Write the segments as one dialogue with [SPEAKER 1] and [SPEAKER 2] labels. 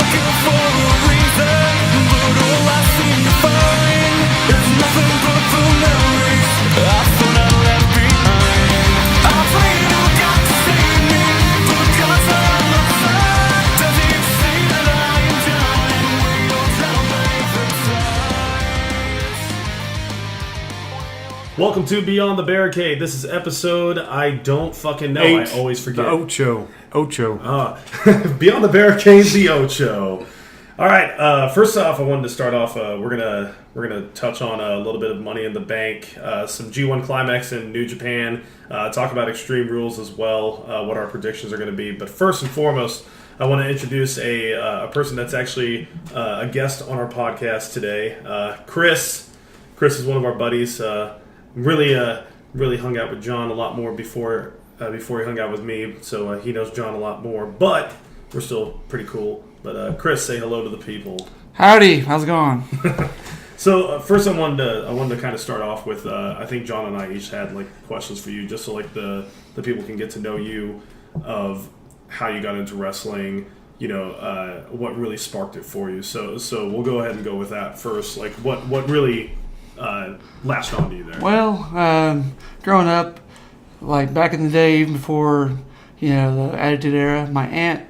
[SPEAKER 1] looking for a reason, but all I seem to find is nothing but the memories I thought I left behind. I pray you got to save me, because I'm upset. Does it see that I am drowning? We all drown beneath the tides.
[SPEAKER 2] Welcome to Beyond the Barricade. This is episode I don't fucking know.
[SPEAKER 3] 8,
[SPEAKER 2] I always forget.
[SPEAKER 3] The Ocho.
[SPEAKER 2] Beyond the Barricade, the Ocho. All right. First off, I wanted to start off. We're gonna touch on a little bit of Money in the Bank, some G1 Climax in New Japan, talk about Extreme Rules as well, what our predictions are going to be. But first and foremost, I want to introduce a person that's actually a guest on our podcast today. Chris. Chris is one of our buddies. Really hung out with John a lot more before he hung out with me, so he knows John a lot more. But we're still pretty cool. But Chris, say hello to the people.
[SPEAKER 4] Howdy, how's it going?
[SPEAKER 2] So first, I wanted to kind of start off with I think John and I each had like questions for you, just so like the people can get to know you, of how you got into wrestling. You know, what really sparked it for you. So we'll go ahead and go with that first. Like what really latched onto you there?
[SPEAKER 4] Well, growing up, like back in the day, even before, the Attitude Era, my aunt,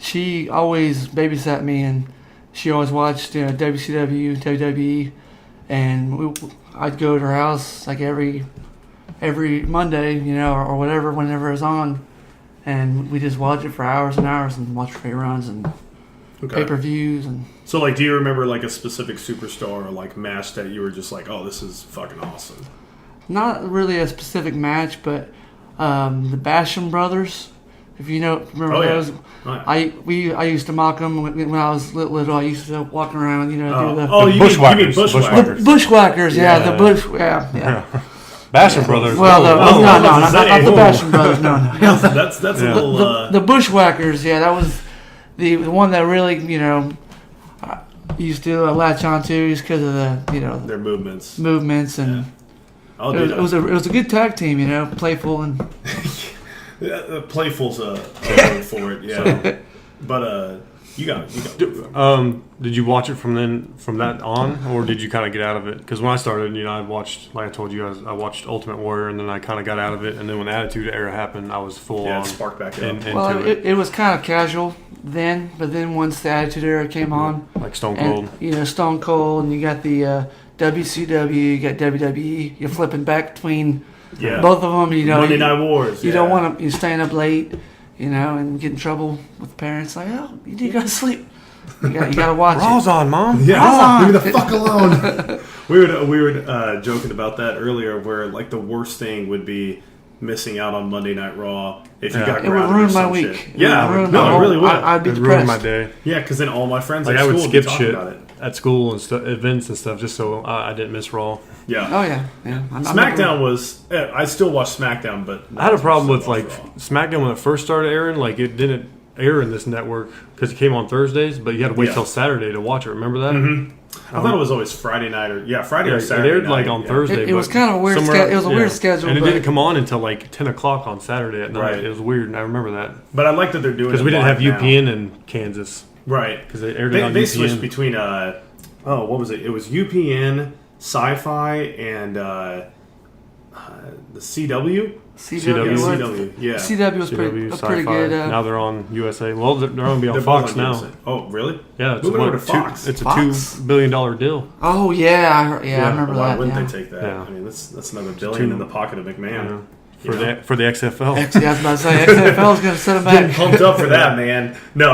[SPEAKER 4] she always babysat me, and she always watched, WCW, WWE, and I'd go to her house like every Monday, or whatever, whenever it was on, and we just watch it for hours and hours and watch reruns and pay-per-views. And
[SPEAKER 2] so, like, do you remember like a specific superstar or like match that you were just like, oh, this is fucking awesome?
[SPEAKER 4] Not really a specific match, but the Basham brothers, if you remember those.
[SPEAKER 2] Oh, yeah.
[SPEAKER 4] I used to mock them when I was little. I used to walk around, do the
[SPEAKER 3] Bushwhackers.
[SPEAKER 4] The Bushwhackers, yeah.
[SPEAKER 3] Basham Brothers.
[SPEAKER 4] Well, not the Basham Brothers. No.
[SPEAKER 2] That's a little.
[SPEAKER 4] The Bushwhackers, yeah, that was the one that really, I used to latch on to just because of the,
[SPEAKER 2] their movements
[SPEAKER 4] and.
[SPEAKER 2] Yeah.
[SPEAKER 4] It was a good tag team, playful and.
[SPEAKER 2] Playful's a word for it, yeah. So, but you got.
[SPEAKER 3] Did you watch it from that on, or did you kind of get out of it? Because when I started, I watched, like I told you, I watched Ultimate Warrior, and then I kind of got out of it. And then when the Attitude Era happened, I was full on.
[SPEAKER 2] It sparked back up.
[SPEAKER 4] Well, it was kind of casual then, but then once the Attitude Era came on,
[SPEAKER 3] like Stone Cold,
[SPEAKER 4] and, Stone Cold, and you got the WCW, you got WWE. You're flipping back between both of them.
[SPEAKER 2] Monday Night Wars.
[SPEAKER 4] You don't want to. You're staying up late, and get in trouble with parents. Like, oh, you gotta sleep. You gotta watch
[SPEAKER 3] Raw's on, Mom.
[SPEAKER 2] Yeah,
[SPEAKER 4] Raw's on.
[SPEAKER 2] Leave me the fuck alone. we were joking about that earlier, where like the worst thing would be missing out on Monday Night Raw if you got grounded.
[SPEAKER 4] It would ruin my week.
[SPEAKER 2] Shit. It really would.
[SPEAKER 4] I'd be
[SPEAKER 3] It
[SPEAKER 4] depressed.
[SPEAKER 3] ruined my day.
[SPEAKER 2] Yeah, because then all my friends
[SPEAKER 3] Like
[SPEAKER 2] at
[SPEAKER 3] I
[SPEAKER 2] school
[SPEAKER 3] would
[SPEAKER 2] would
[SPEAKER 3] skip
[SPEAKER 2] be talking
[SPEAKER 3] shit
[SPEAKER 2] about it.
[SPEAKER 3] at school and events and stuff, just so I didn't miss Raw.
[SPEAKER 2] Yeah.
[SPEAKER 4] Oh yeah.
[SPEAKER 2] SmackDown was. I still watch SmackDown, but
[SPEAKER 3] I had a problem with like
[SPEAKER 2] Raw.
[SPEAKER 3] SmackDown when it first started airing. Like it didn't air in this network because it came on Thursdays, but you had to wait till Saturday to watch it. Remember that?
[SPEAKER 2] Mm-hmm. I thought it was always Friday night Friday or Saturday.
[SPEAKER 3] It aired
[SPEAKER 2] night,
[SPEAKER 3] like on Thursday.
[SPEAKER 4] It was kind of a weird. It was a weird schedule,
[SPEAKER 3] and it didn't come on until like 10 o'clock on Saturday at night.
[SPEAKER 2] Right.
[SPEAKER 3] It was weird, and I remember that.
[SPEAKER 2] But I like that they're doing it
[SPEAKER 3] because we didn't have
[SPEAKER 2] live
[SPEAKER 3] UPN
[SPEAKER 2] now.
[SPEAKER 3] in Kansas,
[SPEAKER 2] right?
[SPEAKER 3] Because they aired it on
[SPEAKER 2] They
[SPEAKER 3] UPN.
[SPEAKER 2] switched between what was it? It was UPN, Sci-Fi, and the CW.
[SPEAKER 4] CW,
[SPEAKER 2] yeah.
[SPEAKER 4] CW was pretty good.
[SPEAKER 3] Now they're on USA. Well, they're going to be on Fox now.
[SPEAKER 2] USA. Oh, really?
[SPEAKER 3] Yeah, it's
[SPEAKER 2] moving over to Fox.
[SPEAKER 3] It's a
[SPEAKER 4] Fox?
[SPEAKER 3] $2 billion deal.
[SPEAKER 4] Oh yeah, I remember
[SPEAKER 2] Why
[SPEAKER 4] that.
[SPEAKER 2] wouldn't they take that?
[SPEAKER 3] Yeah.
[SPEAKER 2] I mean, that's another billion in the pocket of McMahon.
[SPEAKER 3] For the XFL.
[SPEAKER 4] I was about to say XFL is going to set them
[SPEAKER 2] Getting
[SPEAKER 4] back.
[SPEAKER 2] pumped up for that, man. No,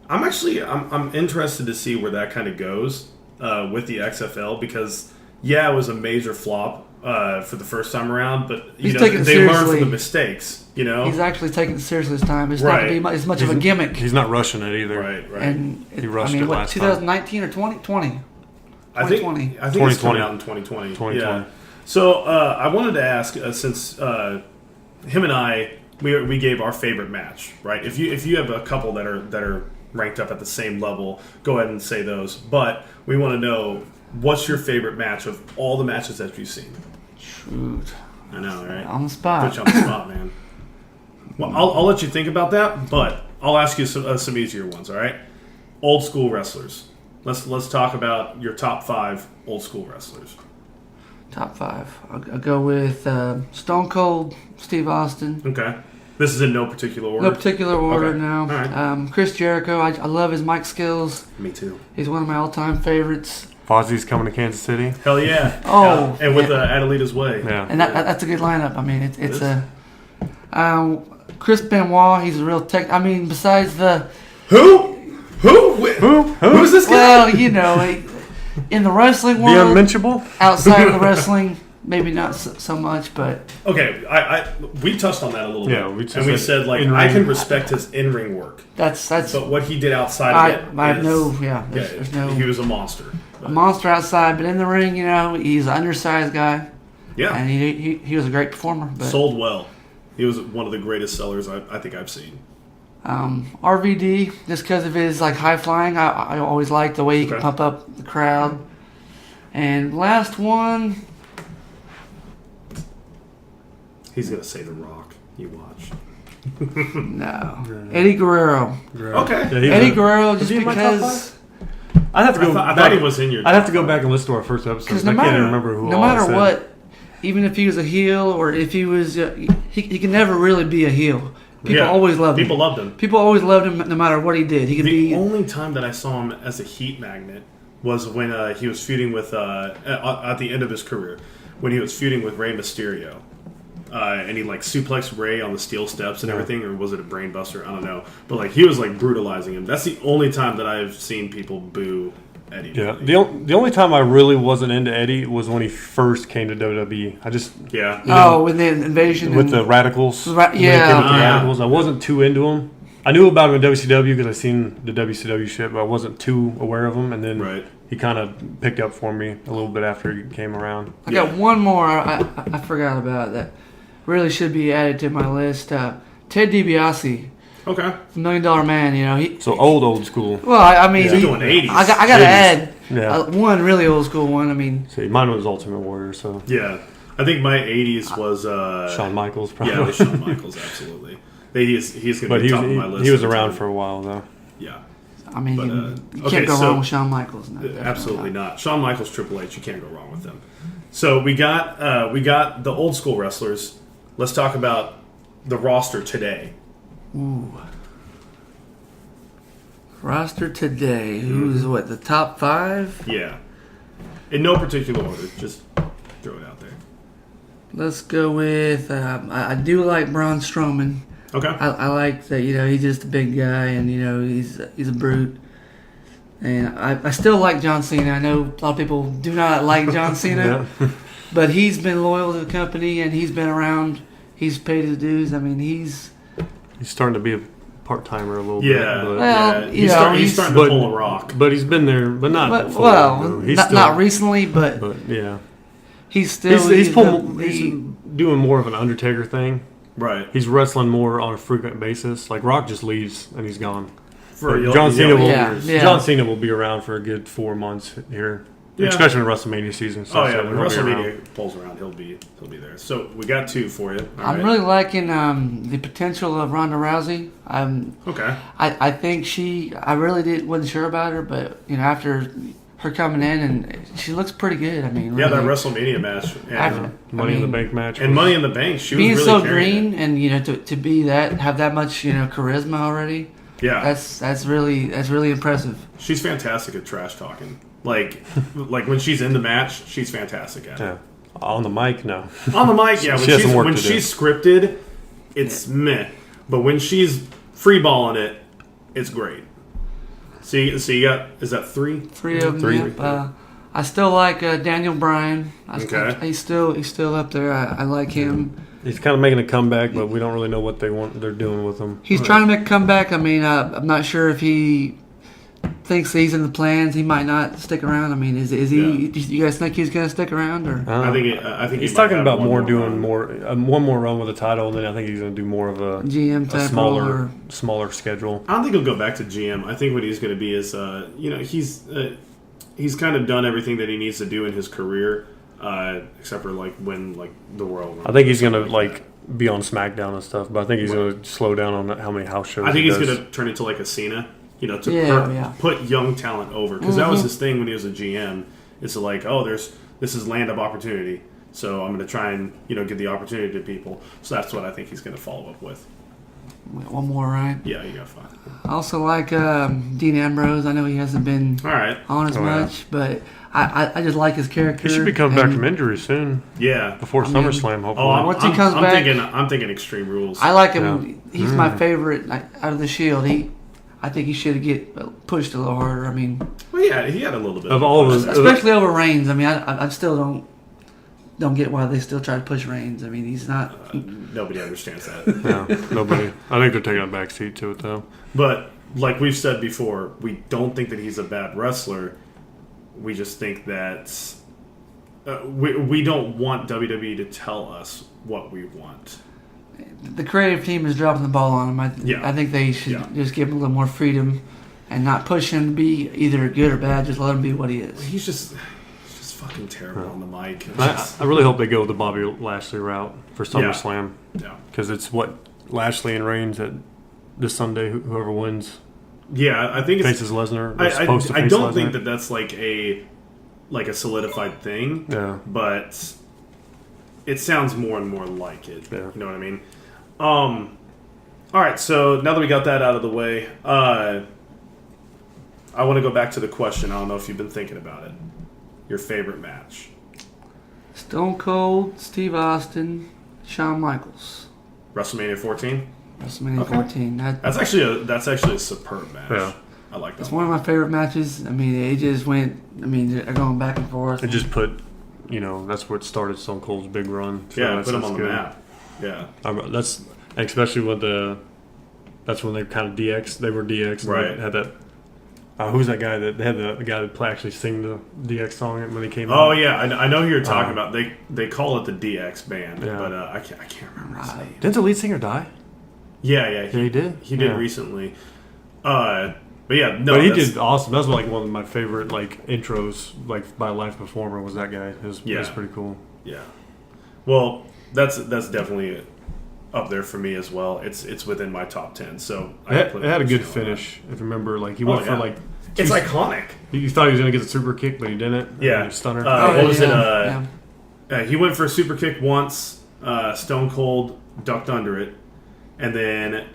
[SPEAKER 2] I'm interested to see where that kind of goes with the XFL, because it was a major flop for the first time around, but they learn from the mistakes.
[SPEAKER 4] He's actually taking it seriously this time. It's not going to be as much of a gimmick.
[SPEAKER 3] He's not rushing it either.
[SPEAKER 2] Right.
[SPEAKER 4] And
[SPEAKER 3] he rushed it last
[SPEAKER 4] 2019 or 2020?
[SPEAKER 2] I think it's coming out in 2020. Yeah. So I wanted to ask, since him and I, we gave our favorite match, right? If you have a couple that are ranked up at the same level, go ahead and say those. But we want to know, what's your favorite match of all the matches that you've seen?
[SPEAKER 4] Shoot.
[SPEAKER 2] I know, right?
[SPEAKER 4] On the spot.
[SPEAKER 2] Put you on the spot, man. Well, I'll let you think about that, but I'll ask you some easier ones, all right? Old school wrestlers. Let's talk about your top 5 old school wrestlers.
[SPEAKER 4] Top 5. I'll go with Stone Cold, Steve Austin.
[SPEAKER 2] Okay. This is in no particular order?
[SPEAKER 4] No particular order,
[SPEAKER 2] Okay.
[SPEAKER 4] no.
[SPEAKER 2] All right.
[SPEAKER 4] Chris Jericho, I love his mic skills.
[SPEAKER 2] Me too.
[SPEAKER 4] He's one of my all-time favorites.
[SPEAKER 3] Fozzie's coming to Kansas City.
[SPEAKER 2] Hell yeah.
[SPEAKER 4] Oh,
[SPEAKER 2] And with Adelita's Way.
[SPEAKER 3] Yeah.
[SPEAKER 4] And that's a good lineup. I mean, it's a... Chris Benoit, he's a real tech... I mean, besides the...
[SPEAKER 2] Who? Who's this guy?
[SPEAKER 4] Well, you know, in the wrestling
[SPEAKER 3] The
[SPEAKER 4] world,
[SPEAKER 3] unmentionable?
[SPEAKER 4] outside of the wrestling, maybe not so much, but...
[SPEAKER 2] Okay, we touched on that a little
[SPEAKER 3] Yeah,
[SPEAKER 2] bit.
[SPEAKER 3] we just
[SPEAKER 2] and we
[SPEAKER 3] said
[SPEAKER 2] said, like,
[SPEAKER 3] in-ring.
[SPEAKER 2] I can respect his in-ring work.
[SPEAKER 4] That's
[SPEAKER 2] But what he did outside of it
[SPEAKER 4] I have
[SPEAKER 2] is-
[SPEAKER 4] no... Yeah, there's no...
[SPEAKER 2] He was a monster.
[SPEAKER 4] A monster outside, but in the ring, you know, he's an undersized guy,
[SPEAKER 2] Yeah.
[SPEAKER 4] and he was a great performer. But,
[SPEAKER 2] Sold well. He was one of the greatest sellers I think I've seen.
[SPEAKER 4] RVD, just because of his like high flying, I always liked the way he could
[SPEAKER 2] Okay.
[SPEAKER 4] pump up the crowd. And last one,
[SPEAKER 2] He's going to say The Rock. You watch.
[SPEAKER 4] no, Eddie Guerrero.
[SPEAKER 2] Okay.
[SPEAKER 3] Yeah, he's
[SPEAKER 4] Eddie
[SPEAKER 3] a-
[SPEAKER 4] Guerrero,
[SPEAKER 3] Was
[SPEAKER 4] just
[SPEAKER 3] he in my top
[SPEAKER 4] because.
[SPEAKER 3] I'd have to go
[SPEAKER 2] I
[SPEAKER 3] back.
[SPEAKER 2] thought he was in your
[SPEAKER 3] I'd have to
[SPEAKER 2] top
[SPEAKER 3] go back and listen to our first episode.
[SPEAKER 4] Because
[SPEAKER 3] I
[SPEAKER 4] no
[SPEAKER 3] can't
[SPEAKER 4] matter,
[SPEAKER 3] even remember who
[SPEAKER 4] no
[SPEAKER 3] all I
[SPEAKER 4] matter
[SPEAKER 3] said.
[SPEAKER 4] what, even if he was a heel or if he was, he can never really be a heel. People
[SPEAKER 2] Yeah.
[SPEAKER 4] always loved him.
[SPEAKER 2] People loved him.
[SPEAKER 4] People always loved him no matter what he did. He could
[SPEAKER 2] The
[SPEAKER 4] be.
[SPEAKER 2] only time that I saw him as a heat magnet was when he was feuding with, at the end of his career, when he was feuding with Rey Mysterio. And he like suplexed Ray on the steel steps and everything, or was it a brain buster? I don't know. But like he was like brutalizing him. That's the only time that I've seen people boo Eddie.
[SPEAKER 3] Yeah, the only time I really wasn't into Eddie was when he first came to WWE. I just
[SPEAKER 2] Yeah.
[SPEAKER 4] Oh, with the invasion.
[SPEAKER 3] with
[SPEAKER 4] and-
[SPEAKER 3] the Radicals.
[SPEAKER 4] Ra-
[SPEAKER 3] When he came
[SPEAKER 4] yeah.
[SPEAKER 3] with the
[SPEAKER 2] Yeah.
[SPEAKER 3] Radicals. I wasn't too into him. I knew about him in WCW because I seen the WCW shit, but I wasn't too aware of him. And then
[SPEAKER 2] Right.
[SPEAKER 3] he kind of picked up for me a little bit after he came around.
[SPEAKER 4] I got one more I forgot about that really should be added to my list. Ted DiBiase,
[SPEAKER 2] Okay.
[SPEAKER 4] $1 Million Man. You know he.
[SPEAKER 3] So old school.
[SPEAKER 4] Well, I mean,
[SPEAKER 2] He's doing 80s.
[SPEAKER 4] I got to
[SPEAKER 3] 80s.
[SPEAKER 4] add
[SPEAKER 3] Yeah.
[SPEAKER 4] one really old school one. I mean,
[SPEAKER 3] See, mine was Ultimate Warrior, so
[SPEAKER 2] Yeah. I think my 80s was
[SPEAKER 3] Shawn Michaels probably.
[SPEAKER 2] Yeah, it was Shawn Michaels, absolutely. He's going
[SPEAKER 3] But
[SPEAKER 2] to be top of my list.
[SPEAKER 3] he was
[SPEAKER 2] every
[SPEAKER 3] around
[SPEAKER 2] time.
[SPEAKER 3] for a while though.
[SPEAKER 2] Yeah.
[SPEAKER 4] I mean,
[SPEAKER 2] But,
[SPEAKER 4] you
[SPEAKER 2] okay,
[SPEAKER 4] can't go
[SPEAKER 2] so-
[SPEAKER 4] wrong with Shawn Michaels. No, definitely
[SPEAKER 2] Absolutely not. Shawn Michaels, Triple H, you can't go wrong with them. So we got the old school wrestlers. Let's talk about the roster today.
[SPEAKER 4] Ooh. Roster today. Who's what? The top 5?
[SPEAKER 2] Yeah. In no particular order. Just throw it out there.
[SPEAKER 4] Let's go with. I do like Braun Strowman.
[SPEAKER 2] Okay.
[SPEAKER 4] I like that. You know, he's just a big guy, and you know, he's a brute. And I still like John Cena. I know a lot of people do not like John Cena, but he's been loyal to the company and he's been around. He's paid his dues. I mean, he's
[SPEAKER 3] starting to be a part timer a little
[SPEAKER 2] Yeah.
[SPEAKER 3] bit. But,
[SPEAKER 4] Well,
[SPEAKER 2] yeah.
[SPEAKER 4] you know,
[SPEAKER 2] He's starting to pull a rock.
[SPEAKER 3] but he's been there, but not.
[SPEAKER 4] but,
[SPEAKER 3] fully,
[SPEAKER 4] well,
[SPEAKER 3] though. He's
[SPEAKER 4] not,
[SPEAKER 3] still,
[SPEAKER 4] not recently, but
[SPEAKER 3] But yeah,
[SPEAKER 4] he's still
[SPEAKER 3] he's
[SPEAKER 4] the-
[SPEAKER 3] doing more of an Undertaker thing.
[SPEAKER 2] Right.
[SPEAKER 3] He's wrestling more on a frequent basis. Like Rock just leaves and he's gone.
[SPEAKER 2] For
[SPEAKER 3] But John Cena will.
[SPEAKER 4] Yeah.
[SPEAKER 3] John Cena will be around for a good 4 months here,
[SPEAKER 2] Yeah.
[SPEAKER 3] especially when WrestleMania season.
[SPEAKER 2] Oh yeah,
[SPEAKER 3] so
[SPEAKER 2] when
[SPEAKER 3] he'll be around.
[SPEAKER 2] WrestleMania pulls around, he'll be there. So we got 2 for you. All
[SPEAKER 4] I'm
[SPEAKER 2] right.
[SPEAKER 4] really liking the potential of Ronda Rousey.
[SPEAKER 2] Okay.
[SPEAKER 4] I think I really wasn't sure about her, but you know, after her coming in, and she looks pretty good. I mean,
[SPEAKER 2] Yeah, that
[SPEAKER 4] really.
[SPEAKER 2] WrestleMania match
[SPEAKER 4] After-
[SPEAKER 3] Money in the
[SPEAKER 4] mean,
[SPEAKER 3] Bank match.
[SPEAKER 2] and
[SPEAKER 3] was-
[SPEAKER 2] Money in the Bank. She
[SPEAKER 4] being
[SPEAKER 2] was really
[SPEAKER 4] so
[SPEAKER 2] carrying
[SPEAKER 4] green, and you know, to be have that much charisma already.
[SPEAKER 2] it. Yeah,
[SPEAKER 4] That's really impressive.
[SPEAKER 2] she's fantastic at trash talking. Like when she's in the match, she's fantastic at it.
[SPEAKER 3] Yeah. On the mic, no.
[SPEAKER 2] On the mic, yeah.
[SPEAKER 3] She has some work
[SPEAKER 2] When
[SPEAKER 3] to do.
[SPEAKER 2] she's scripted, it's meh. But when she's free balling it, it's great. So you got, is that 3?
[SPEAKER 4] 3 of them.
[SPEAKER 3] Three.
[SPEAKER 4] Yep. I still like Daniel Bryan.
[SPEAKER 2] Okay.
[SPEAKER 4] He's still up there. I like him.
[SPEAKER 3] He's kind of making a comeback, but we don't really know what they're doing with him.
[SPEAKER 4] He's trying to make a comeback. I mean, I'm not sure if he thinks he's in the plans. He might not stick around. I mean, is he?
[SPEAKER 2] Yeah.
[SPEAKER 4] You guys think he's going to stick around, or?
[SPEAKER 2] I think
[SPEAKER 3] he's
[SPEAKER 2] he might
[SPEAKER 3] talking
[SPEAKER 2] have
[SPEAKER 3] about
[SPEAKER 2] one
[SPEAKER 3] doing
[SPEAKER 2] run.
[SPEAKER 3] one more run with the title, and then I think he's going to do more of a
[SPEAKER 4] GM type role, or
[SPEAKER 3] smaller schedule.
[SPEAKER 2] I don't think he'll go back to GM. I think what he's going to be is, he's kind of done everything that he needs to do in his career, except for win the Royal Rumble.
[SPEAKER 3] I think he's going to be on SmackDown and stuff, but I think he's going to slow down on how many house shows.
[SPEAKER 2] I think
[SPEAKER 3] he
[SPEAKER 2] he's
[SPEAKER 3] does.
[SPEAKER 2] going to turn into a Cena, to put young talent over, because that was his thing when he was a GM. It's like, this is land of opportunity, so I'm going to try and give the opportunity to people. So that's what I think he's going to follow up with.
[SPEAKER 4] One more, right?
[SPEAKER 2] Yeah, you got 5.
[SPEAKER 4] I also like Dean Ambrose. I know he hasn't been on as much, but I just like his character.
[SPEAKER 3] He should be coming back from injury soon.
[SPEAKER 2] Yeah,
[SPEAKER 3] before SummerSlam, hopefully.
[SPEAKER 4] Once he comes back,
[SPEAKER 2] I'm thinking Extreme Rules.
[SPEAKER 4] I like him. Yeah. He's my favorite out of the Shield. I think he should get pushed a little harder. I mean,
[SPEAKER 2] well, yeah, he had a little bit
[SPEAKER 3] of all of
[SPEAKER 4] his, especially over Reigns. I mean, I still don't get why they still try to push Reigns. I mean, he's not.
[SPEAKER 2] Nobody understands that.
[SPEAKER 3] No, nobody. I think they're taking a back seat to it, though.
[SPEAKER 2] But like we've said before, we don't think that he's a bad wrestler. We just think that we don't want WWE to tell us what we want.
[SPEAKER 4] The creative team is dropping the ball on him. I think they should just give him a little more freedom and not push him to be either good or bad. Just let him be what he is.
[SPEAKER 2] He's just fucking terrible on the mic.
[SPEAKER 3] I really hope they go with the Bobby Lashley route for SummerSlam.
[SPEAKER 2] Yeah.
[SPEAKER 3] Because it's Lashley and Reigns at this Sunday, whoever wins.
[SPEAKER 2] Yeah, I think
[SPEAKER 3] faces Lesnar.
[SPEAKER 2] I don't think that that's like a solidified thing.
[SPEAKER 3] Yeah.
[SPEAKER 2] But it sounds more and more like it.
[SPEAKER 3] Yeah.
[SPEAKER 2] You know what I mean? All right, so now that we got that out of the way, I want to go back to the question. I don't know if you've been thinking about it. Your favorite match?
[SPEAKER 4] Stone Cold, Steve Austin, Shawn Michaels.
[SPEAKER 2] WrestleMania 14?
[SPEAKER 4] WrestleMania 14.
[SPEAKER 2] That's actually a superb match. Yeah. I like that.
[SPEAKER 4] It's one of my favorite matches. I mean, it just went. I mean, they're going back and forth.
[SPEAKER 3] It just put, that's where it started Stone Cold's big run.
[SPEAKER 2] So put him on the map. Yeah.
[SPEAKER 3] That's especially with that's when they kind of DX. They were DX. And
[SPEAKER 2] right.
[SPEAKER 3] They had that. Who's that guy that they had the guy that actually sing the DX song when they came out?
[SPEAKER 2] Oh yeah, I know who you're talking about. They call it the DX band, but I can't remember his name.
[SPEAKER 3] Didn't the lead singer die?
[SPEAKER 2] Yeah,
[SPEAKER 3] he did.
[SPEAKER 2] He did recently. But yeah, no,
[SPEAKER 3] but he did awesome. That's like one of my favorite intros by a live performer was that guy. It was pretty cool.
[SPEAKER 2] Yeah. Well, that's definitely up there for me as well. It's within my top 10. So
[SPEAKER 3] it had a good finish. If you remember, he went for
[SPEAKER 2] it's iconic.
[SPEAKER 3] You thought he was gonna get the super kick, but he didn't.
[SPEAKER 2] Yeah,
[SPEAKER 3] stunner.
[SPEAKER 2] What was it? He went for a super kick once. Stone Cold ducked under it, and then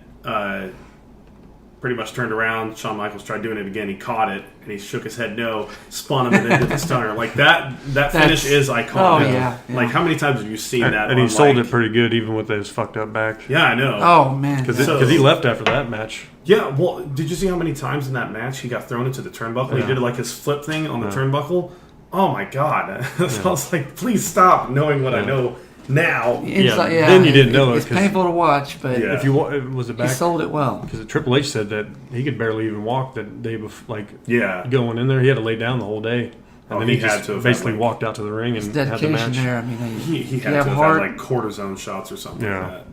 [SPEAKER 2] pretty much turned around. Shawn Michaels tried doing it again. He caught it, and he shook his head no, spun him, and then did the stunner. That finish is iconic.
[SPEAKER 4] Oh, yeah.
[SPEAKER 2] How many times have you seen that?
[SPEAKER 3] And he sold it pretty good, even with his fucked up back.
[SPEAKER 2] Yeah, I know.
[SPEAKER 4] Oh, man.
[SPEAKER 3] Because he left after that match.
[SPEAKER 2] Yeah, well, did you see how many times in that match he got thrown into the turnbuckle? Yeah. He did his flip thing on the turnbuckle. Oh, my God. So I was like, please stop knowing what I know now.
[SPEAKER 3] Then you didn't know it.
[SPEAKER 4] It's painful to watch, but
[SPEAKER 3] if you was it back,
[SPEAKER 4] he sold it well.
[SPEAKER 3] Because Triple H said that he could barely even walk that day before. Going in there, he had to lay down the whole day, and then he just basically walked out to the ring and had the match.
[SPEAKER 4] There, I mean,
[SPEAKER 2] he had to have had cortisone shots or something like that.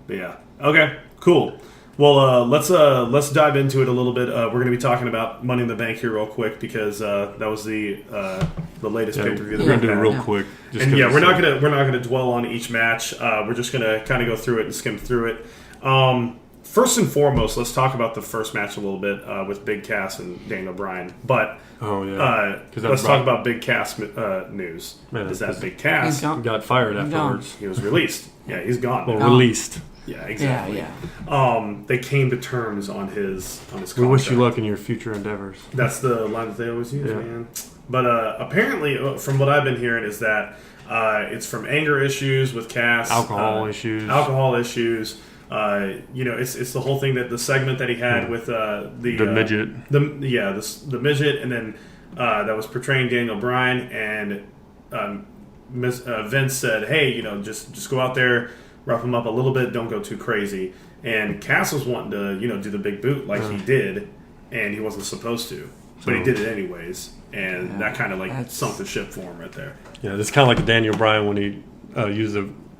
[SPEAKER 2] But yeah, okay, cool. Well, let's dive into it a little bit. We're going to be talking about Money in the Bank here real quick because that was the latest pay per view.
[SPEAKER 3] We're going to do it real quick.
[SPEAKER 2] And we're not going to dwell on each match. We're just going to kind of go through it and skim through it. First and foremost, let's talk about the first match a little bit with Big Cass and Daniel Bryan. But let's talk about Big Cass news. Is that Big Cass
[SPEAKER 3] got fired afterwards?
[SPEAKER 2] He was released. Yeah, he's gone.
[SPEAKER 3] Well, released.
[SPEAKER 2] Yeah, exactly. Yeah. They came to terms on his contract.
[SPEAKER 3] We wish you luck in your future endeavors.
[SPEAKER 2] That's the line that they always use, man. But apparently, from what I've been hearing, is that it's from anger issues with Cass,
[SPEAKER 3] alcohol issues.
[SPEAKER 2] It's the whole thing that the segment that he had with the
[SPEAKER 3] midget,
[SPEAKER 2] the midget, and then that was portraying Daniel Bryan, and Vince said, "Hey, just go out there." Rough him up a little bit, don't go too crazy. And Cass was wanting to, do the big boot like he did, and he wasn't supposed to. But he did it anyways, and that kind of sunk the ship for him right there.
[SPEAKER 3] Yeah, it's kind of like Daniel Bryan when he used